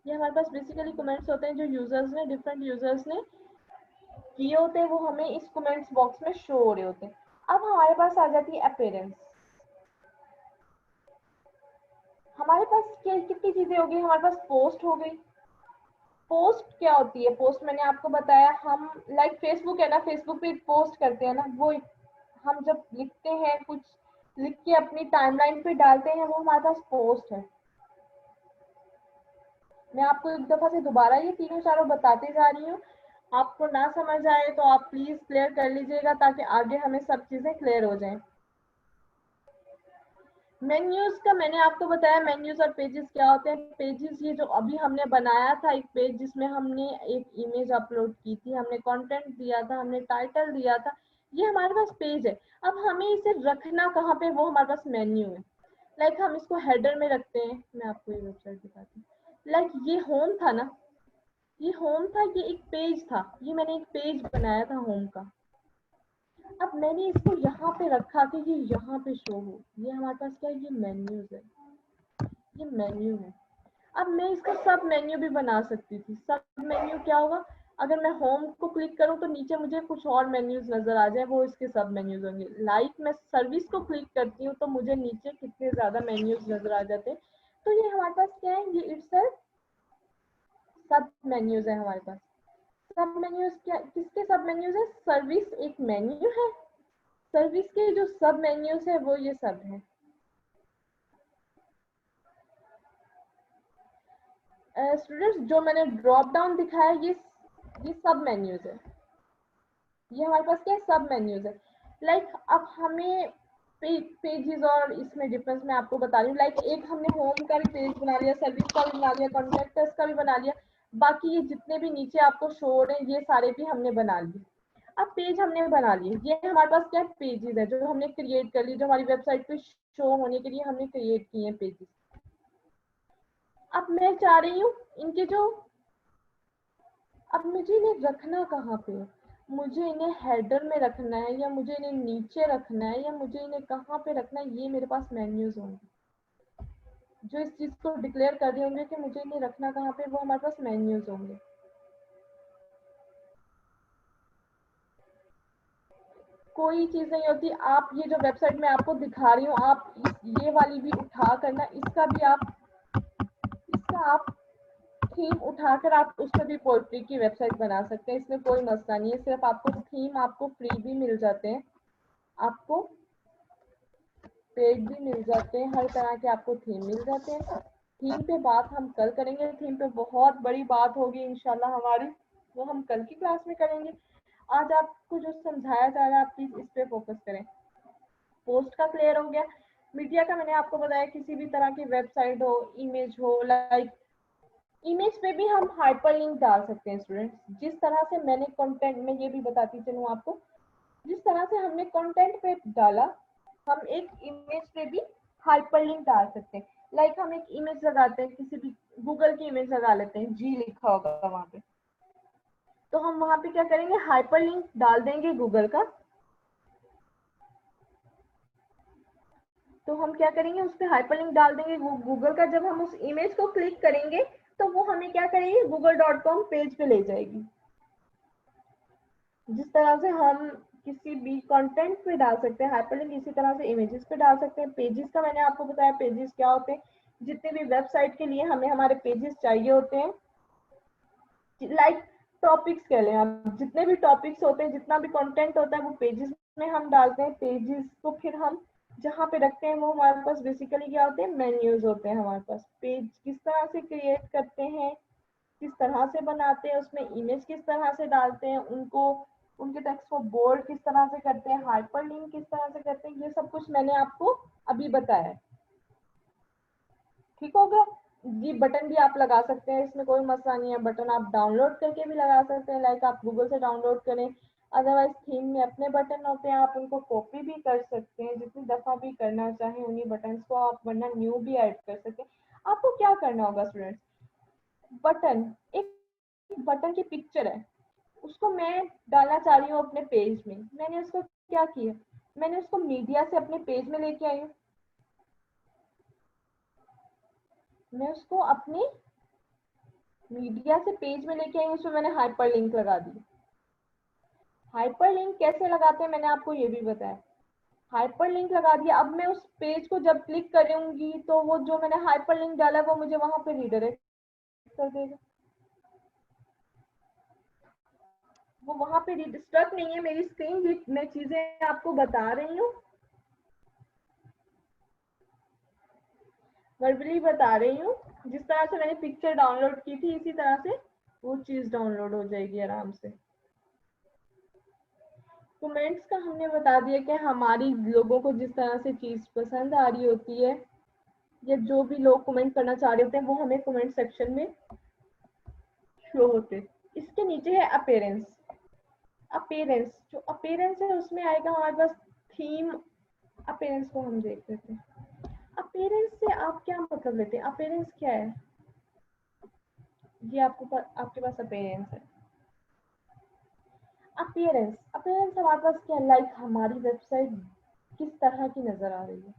ये हमारे पास बेसिकली कमेंट्स होते हैं जो यूजर्स ने, डिफरेंट यूजर्स ने किए होते हैं, वो हमें इस कमेंट्स बॉक्स में शो हो रहे होते हैं। अब हमारे पास आ जाती है अपीयरेंस। हमारे पास कितनी चीजें हो गई, हमारे पास पोस्ट हो गई। पोस्ट क्या होती है, पोस्ट मैंने आपको बताया, हम लाइक फेसबुक है ना, फेसबुक पे पोस्ट करते हैं ना, वो हम जब लिखते हैं, कुछ लिख के अपनी टाइमलाइन पे डालते हैं, वो हमारे पास पोस्ट है। मैं आपको एक दफा से दोबारा ये तीनों चारों बताते जा रही हूँ, आपको ना समझ आए तो आप प्लीज क्लियर कर लीजिएगा ताकि आगे हमें सब चीजें क्लियर हो जाएं। मेन्यूज का मैंने आपको बताया, मेन्यूज और पेजेस क्या होते हैं। पेजेस ये जो अभी हमने बनाया था एक पेज जिसमें हमने एक इमेज अपलोड की थी, हमने कंटेंट दिया था, हमने टाइटल दिया था, ये हमारे पास पेज है। अब हमें इसे रखना कहाँ पे, वो हमारे पास मेन्यू है। लाइक हम इसको हेडर में रखते हैं, मैं आपको ये वेबसाइट दिखाती हूँ। लाइक ये होम था ना, ये होम था, ये एक पेज था, ये मैंने एक पेज बनाया था होम का। अब मैंने इसको यहाँ पे रखा कि ये यहाँ पे शो हो। ये हमारे पास क्या है, ये मेन्यूज है, ये मेन्यू है। अब मैं इसका सब मेन्यू भी बना सकती थी। सब मेन्यू क्या होगा, अगर मैं होम को क्लिक करूँ तो नीचे मुझे कुछ और मेन्यूज नजर आ जाए, वो इसके सब मेन्यूज होंगे। लाइक मैं सर्विस को क्लिक करती हूँ तो मुझे नीचे कितने ज्यादा मेन्यूज नजर आ जाते हैं। तो ये हमारे पास क्या है, ये इट्स सब मेन्यूज है हमारे पास। सब मेन्यूज क्या, किसके सब मेन्यूज है, सर्विस एक मेन्यू है, सर्विस के जो सब मेन्यूज है वो ये सब है। स्टूडेंट्स जो मैंने ड्रॉप डाउन दिखाया ये सब मेन्यूज है, ये हमारे पास क्या है, सब मेन्यूज है। लाइक अब हमें पेजेस और इसमें डिफरेंस मैं आपको बता रही हूँ। लाइक एक हमने होम का भी पेज बना लिया, सर्विस का भी बना लिया, कॉन्टैक्टर्स का भी बना लिया, बाकी ये जितने भी नीचे आपको शो हो रहे हैं ये सारे भी हमने बना लिए। अब पेज हमने बना लिए, ये हमारे पास क्या पेजेस है जो हमने क्रिएट कर लिए, जो हमारी वेबसाइट पे शो होने के लिए हमने क्रिएट किए हैं पेजेस। अब मैं चाह रही हूँ इनके जो, अब मुझे इन्हें रखना कहाँ पे है, मुझे इन्हें हेडर में रखना है या मुझे इन्हें नीचे रखना है या मुझे इन्हें कहाँ पे रखना है, ये मेरे पास मेन्यूज होंगे जो इस चीज को डिक्लेयर कर रहे होंगे कि मुझे इन्हें रखना कहाँ पे, वो हमारे पास मेन्यूज होंगे। कोई चीज नहीं होती, आप ये जो वेबसाइट मैं आपको दिखा रही हूँ, आप ये वाली भी उठा करना, इसका आप थीम उठाकर आप उस पर भी पोएट्री की वेबसाइट बना सकते हैं, इसमें कोई मसला नहीं है। सिर्फ आपको थीम आपको फ्री भी मिल जाते हैं, आपको पेड भी मिल जाते हैं, हर तरह के आपको थीम मिल जाते हैं। थीम पे बात हम कल करेंगे, थीम पे बहुत बड़ी बात होगी इंशाल्लाह हमारी, वो हम कल की क्लास में करेंगे। आज आपको जो समझाया जा रहा है आप प्लीज इस पे फोकस करें। पोस्ट का क्लियर हो गया। मीडिया का मैंने आपको बताया, किसी भी तरह की वेबसाइट हो, इमेज हो, लाइक इमेज पे भी हम हाइपर लिंक डाल सकते हैं स्टूडेंट्स। जिस तरह से मैंने कंटेंट में ये भी बताती चलूँ आपको, जिस तरह से हमने कंटेंट पे डाला, हम एक इमेज पे भी हाइपर लिंक डाल सकते हैं। लाइक हम एक इमेज लगाते हैं, किसी भी गूगल की इमेज लगा लेते हैं, जी लिखा होगा वहां पे, तो हम वहां पे क्या करेंगे, हाइपर लिंक डाल देंगे गूगल का। तो हम क्या करेंगे, उस पर हाइपर लिंक डाल देंगे गूगल का। जब हम उस इमेज को क्लिक करेंगे तो वो हमें क्या करेगी, google.com पेज पे ले जाएगी। जिस तरह से हम किसी भी कंटेंट पे डाल सकते हैं हाइपर लिंक, इसी तरह से इमेजेस पे डाल सकते हैं। पेजेस का मैंने आपको बताया, पेजेस क्या होते हैं। जितने भी वेबसाइट के लिए हमें हमारे पेजेस चाहिए होते हैं, लाइक टॉपिक्स कह लें आप, जितने भी टॉपिक्स होते हैं, जितना भी कंटेंट होता है, वो पेजेस में हम डालते हैं। पेजेस को फिर हम जहाँ पे रखते हैं वो हमारे पास बेसिकली क्या होते हैं, मेन्यूज होते हैं हमारे पास। पेज किस तरह से क्रिएट करते हैं, किस तरह से बनाते हैं, उसमें इमेज किस तरह से डालते हैं, उनको उनके टेक्स्ट को बोल्ड किस तरह से करते हैं, हाइपर लिंक किस तरह से करते हैं, ये सब कुछ मैंने आपको अभी बताया है। ठीक हो गया जी। बटन भी आप लगा सकते हैं, इसमें कोई मसला नहीं है। बटन आप डाउनलोड करके भी लगा सकते हैं, लाइक आप गूगल से डाउनलोड करें। अदरवाइज थीम में अपने बटन होते हैं, आप उनको कॉपी भी कर सकते हैं, जितनी दफा भी करना चाहें उन्हीं बटन को आप, वरना न्यू भी ऐड कर सकते हैं। आपको क्या करना होगा स्टूडेंट्स, बटन, एक बटन की पिक्चर है, उसको मैं डालना चाह रही हूँ अपने पेज में। मैंने उसको क्या किया, मैंने उसको मीडिया से अपने पेज में लेके आई हूँ। मैं उसको अपनी मीडिया से पेज में लेके आई हूँ, उसमें मैंने हाइपर लिंक लगा दी। हाइपर लिंक कैसे लगाते हैं मैंने आपको ये भी बताया। हाइपर लिंक लगा दिया, अब मैं उस पेज को जब क्लिक करूंगी तो वो जो मैंने हाइपर लिंक डाला वो मुझे वहां पे रिडायरेक्ट कर देगा। वो वहां पे डिस्टर्ब नहीं है मेरी स्क्रीन, मैं चीजें आपको बता रही हूँ, वर्बली बता रही हूँ। जिस तरह से मैंने पिक्चर डाउनलोड की थी, इसी तरह से वो चीज डाउनलोड हो जाएगी आराम से। कमेंट्स का हमने बता दिया कि हमारी लोगों को जिस तरह से चीज पसंद आ रही होती है, या जो भी लोग कमेंट करना चाह रहे होते हैं, वो हमें कमेंट सेक्शन में शो होते हैं। इसके नीचे है अपीयरेंस। अपीयरेंस, जो अपीयरेंस है उसमें आएगा हमारे पास थीम। अपीयरेंस को हम देख लेते हैं। अपीयरेंस से आप क्या मतलब लेते हैं, अपीयरेंस क्या है, ये आपके पास अपीयरेंस है। अपीयरेंस, अपीयरेंस हमारे पास क्या है, लाइक हमारी वेबसाइट किस तरह की नजर आ रही है।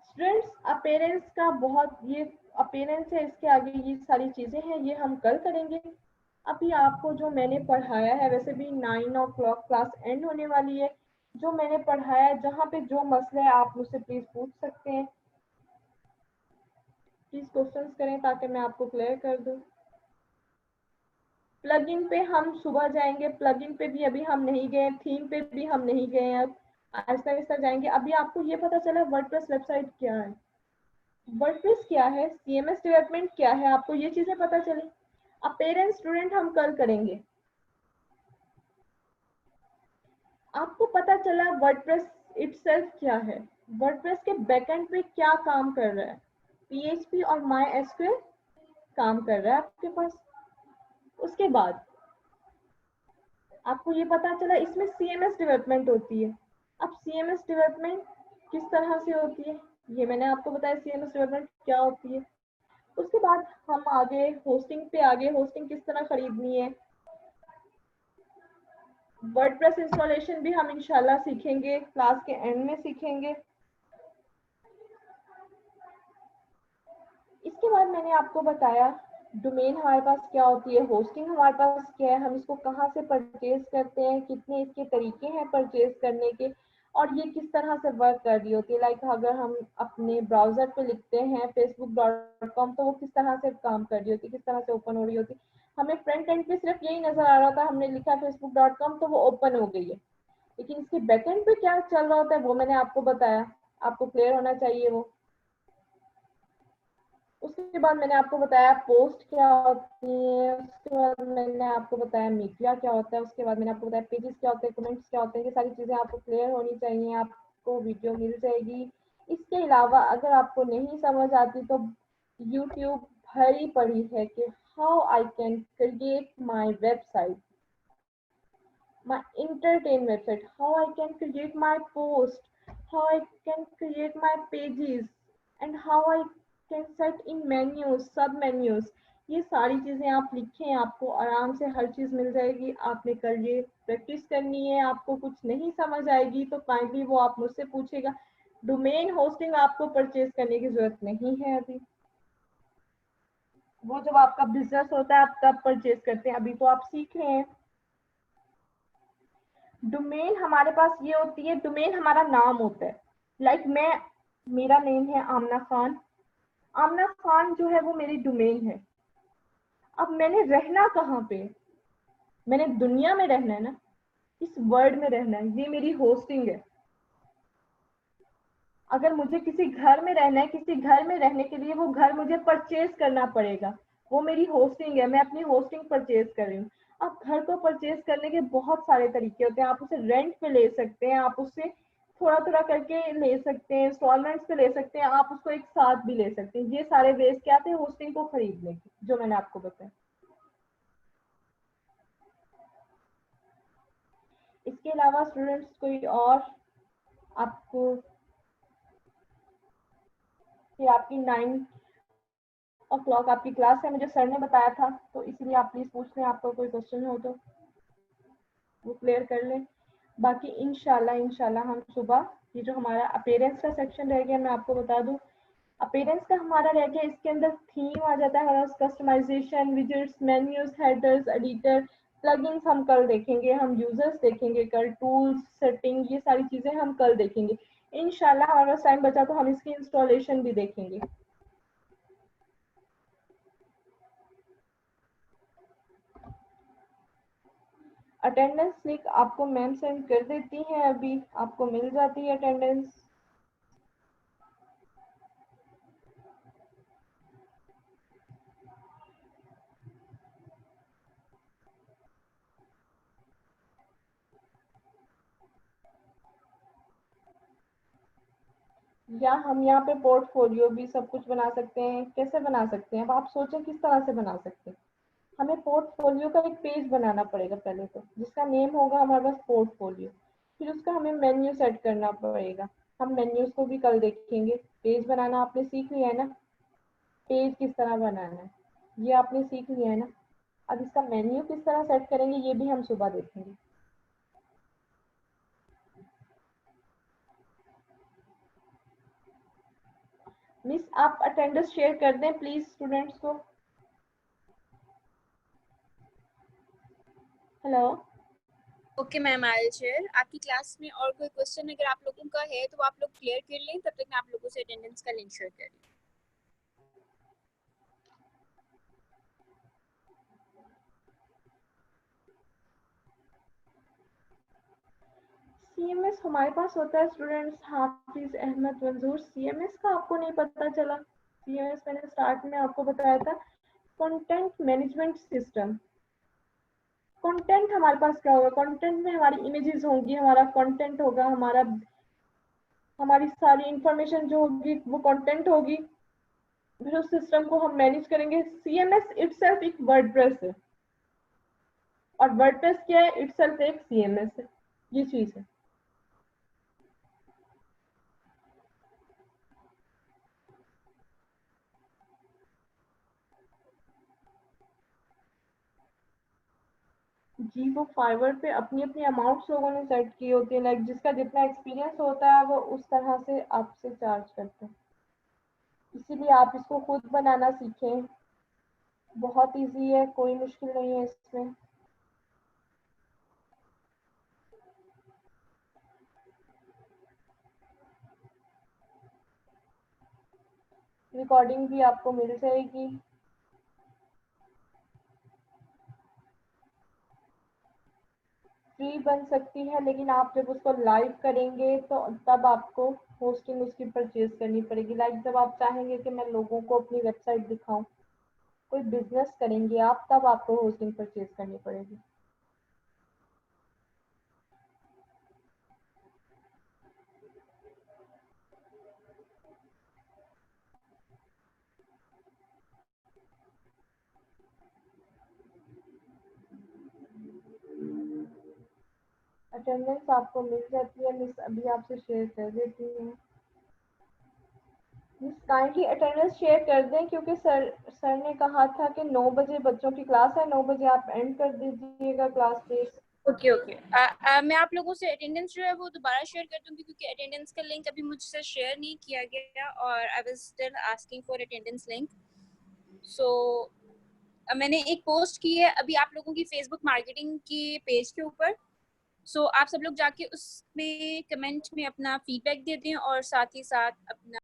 स्टूडेंट्स अपीयरेंस का बहुत, ये अपीयरेंस है, इसके आगे ये सारी चीजें हैं, ये हम कल करेंगे। अभी आपको जो मैंने पढ़ाया है, वैसे भी 9 o'clock क्लास एंड होने वाली है। जो मैंने पढ़ाया है, जहाँ पे जो मसले हैं आप मुझसे प्लीज पूछ सकते हैं, प्लीज क्वेश्चंस करें ताकि मैं आपको क्लियर कर दूं। प्लगइन पे हम सुबह जाएंगे, प्लगइन पे भी अभी हम नहीं गए, थीम पे भी हम नहीं गए हैं, अब आहिस्ता आहिस्ता जाएंगे। अभी आपको ये पता चला वर्डप्रेस वेबसाइट क्या है, वर्डप्रेस क्या है, सीएमएस डेवलपमेंट क्या है, आपको ये चीजें पता चली। अपीयरेंस स्टूडेंट हम कल करेंगे। आपको पता चला वर्डप्रेस इटसेल्फ क्या है, वर्डप्रेस के बैकएंड पे क्या काम कर रहा है, पीएचपी और मायएसक्यूएल काम कर रहा है आपके पास। उसके बाद आपको ये पता चला इसमें सीएमएस डेवलपमेंट होती है। अब सीएमएस डेवलपमेंट किस तरह से होती है, ये मैंने आपको बताया सीएमएस डेवलपमेंट क्या होती है। उसके बाद हम आगे होस्टिंग पे, आगे होस्टिंग किस तरह खरीदनी है, वर्डप्रेस इंस्टॉलेशन भी हम इंशाल्लाह सीखेंगे, क्लास के एंड में सीखेंगे। इसके बाद मैंने आपको बताया डोमेन हमारे पास क्या होती है, होस्टिंग हमारे पास क्या है, हम इसको कहाँ से परचेज करते हैं, कितने इसके तरीके हैं परचेज करने के। और ये किस तरह से वर्क कर रही होती है। लाइक अगर हम अपने ब्राउजर पे लिखते हैं facebook.com तो वो किस तरह से काम कर रही होती है, किस तरह से ओपन हो रही होती है। हमें फ्रंट एंड पे सिर्फ यही नजर आ रहा था, हमने लिखा facebook.com तो वो ओपन हो गई है, लेकिन इसके बैक एंड पे क्या चल रहा होता है वो मैंने आपको बताया, आपको क्लियर होना चाहिए वो। उसके बाद मैंने आपको बताया पोस्ट क्या होती है, उसके बाद मैंने आपको बताया मीडिया क्या होता है, उसके बाद मैंने आपको बताया पेजेस क्या होते हैं, कमेंट्स क्या होते हैं। ये सारी चीज़ें आपको क्लियर होनी चाहिए, आपको वीडियो मिल जाएगी। इसके अलावा अगर आपको नहीं समझ आती तो यूट्यूब भरी पड़ी है कि how I can create my website, my entertain website, how I can create my post, how I can create my pages, and how I can set in menus, sub menus। ये सारी चीजें आप लिखें, आपको आराम से हर चीज मिल जाएगी। आपने कल ये प्रैक्टिस करनी है। आपको कुछ नहीं समझ आएगी तो काइंडली वो आप मुझसे पूछेगा। डोमेन होस्टिंग आपको परचेज करने की जरूरत नहीं है अभी, वो जब आपका बिजनेस होता है आप तब परचेज करते हैं, अभी तो आप सीख रहे हैं। डोमेन हमारे पास ये होती है, डोमेन हमारा नाम होता है। लाइक मेरा नेम है आमना खान, आमना खान जो है वो मेरी डोमेन है। अब मैंने रहना कहाँ पे, मैंने दुनिया में रहना है ना, इस वर्ल्ड में रहना है, ये मेरी होस्टिंग है। अगर मुझे किसी घर में रहना है, किसी घर में रहने के लिए वो घर मुझे परचेज करना पड़ेगा, वो मेरी होस्टिंग है, मैं अपनी होस्टिंग परचेज कर रही हूँ। अब घर को परचेज करने के बहुत सारे तरीके होते हैं। आप उसे रेंट पे ले सकते हैं, आप उससे थोड़ा थोड़ा करके ले सकते हैं, इंस्टॉलमेंट्स पे ले सकते हैं, आप उसको एक साथ भी ले सकते हैं। ये सारे वेज क्या थे होस्टिंग को खरीदने के, जो मैंने आपको बताया। इसके अलावा स्टूडेंट्स कोई और आपको, कि आपकी 9 o'clock आपकी क्लास है, मुझे सर ने बताया था, तो इसीलिए आप प्लीज पूछ लें, आपको कोई क्वेश्चन हो तो वो क्लियर कर लें। बाकी इंशाल्लाह हम सुबह, ये जो हमारा अपीयरेंस का सेक्शन रह गया, मैं आपको बता दूं अपीयरेंस का हमारा रह गया, इसके अंदर थीम आ जाता है हमारा, customisation, widgets, menus, headers, editor, plugins हम कल देखेंगे, हम यूजर्स देखेंगे कल, टूल्स, सेटिंग, ये सारी चीजें हम कल देखेंगे। इंशाल्लाह हमारे पास टाइम बचा तो हम इसकी इंस्टॉलेशन भी देखेंगे। अटेंडेंस लिंक आपको मैम सेंड कर देती हैं, अभी आपको मिल जाती है अटेंडेंस। या हम यहाँ पे पोर्टफोलियो भी सब कुछ बना सकते हैं। कैसे बना सकते हैं, अब आप सोचें किस तरह से बना सकते हैं। हमें पोर्टफोलियो का एक पेज बनाना पड़ेगा पहले तो, जिसका नेम होगा हमारे पास पोर्टफोलियो। फिर उसका हमें मेन्यू सेट करना पड़ेगा, हम मेन्यूज को भी कल देखेंगे। पेज बनाना आपने सीख लिया है ना, पेज किस तरह बनाना है ये आपने सीख लिया है ना। अब इसका मेन्यू किस तरह सेट करेंगे ये भी हम सुबह देखेंगे। मिस आप अटेंडेंस शेयर कर दें प्लीज स्टूडेंट्स को। Hello. Okay ma'am, I will share. आपकी क्लास में और कोई क्वेश्चन अगर आप लोगों का है तो आप लोग क्लियर कर लें, तब तक मैं आप लोगों से अटेंडेंस का लिंक शेयर कर रही हूँ। सीएमएस हमारे पास होता है स्टूडेंट्स, हाफिज अहमद मंजूर। सीएमएस का आपको नहीं पता चला, सीएमएस मैंने स्टार्ट में आपको बताया था, कंटेंट मैनेजमेंट सिस्टम। कंटेंट हमारे पास क्या होगा, कंटेंट में हमारी इमेजेस होंगी, हमारा कंटेंट होगा, हमारी सारी इंफॉर्मेशन जो होगी वो कंटेंट होगी। फिर उस सिस्टम को हम मैनेज करेंगे। सीएमएस इटसेल्फ एक वर्डप्रेस है, और वर्डप्रेस क्या है, इटसेल्फ एक सीएमएस है, ये चीज है। जी वो फाइवर पे अपनी अपनी अमाउंट्स लोगों ने सेट की होती है, लाइक जिसका जितना एक्सपीरियंस होता है वो उस तरह से आपसे चार्ज करते हैं। इसीलिए आप इसको खुद बनाना सीखें, बहुत इजी है, कोई मुश्किल नहीं है इसमें। रिकॉर्डिंग भी आपको मिल जाएगी। फ्री बन सकती है, लेकिन आप जब उसको लाइव करेंगे तो तब आपको होस्टिंग उसकी परचेज करनी पड़ेगी। लाइक जब आप चाहेंगे कि मैं लोगों को अपनी वेबसाइट दिखाऊं, कोई बिजनेस करेंगे आप, तब आपको होस्टिंग परचेज करनी पड़ेगी। अटेंडेंस आपको मिल जाती है मिस, अभी आपसे शेयर कर देती हूँ। मिस काइंडली अटेंडेंस शेयर कर दें, क्योंकि सर ने कहा था कि 9 बजे बच्चों की क्लास है, 9 बजे आप एंड कर दीजिएगा क्लास प्लीज। ओके ओके, मैं आप लोगों से अटेंडेंस जो है वो दोबारा शेयर कर दूंगी, क्योंकि अटेंडेंस का लिंक अभी मुझसे शेयर नहीं किया गया और I was still asking for attendance link. सो मैंने एक पोस्ट की है अभी आप लोगों की फेसबुक मार्केटिंग के पेज के ऊपर। सो आप सब लोग जाके उसमें कमेंट में अपना फीडबैक दे दें और साथ ही साथ अपना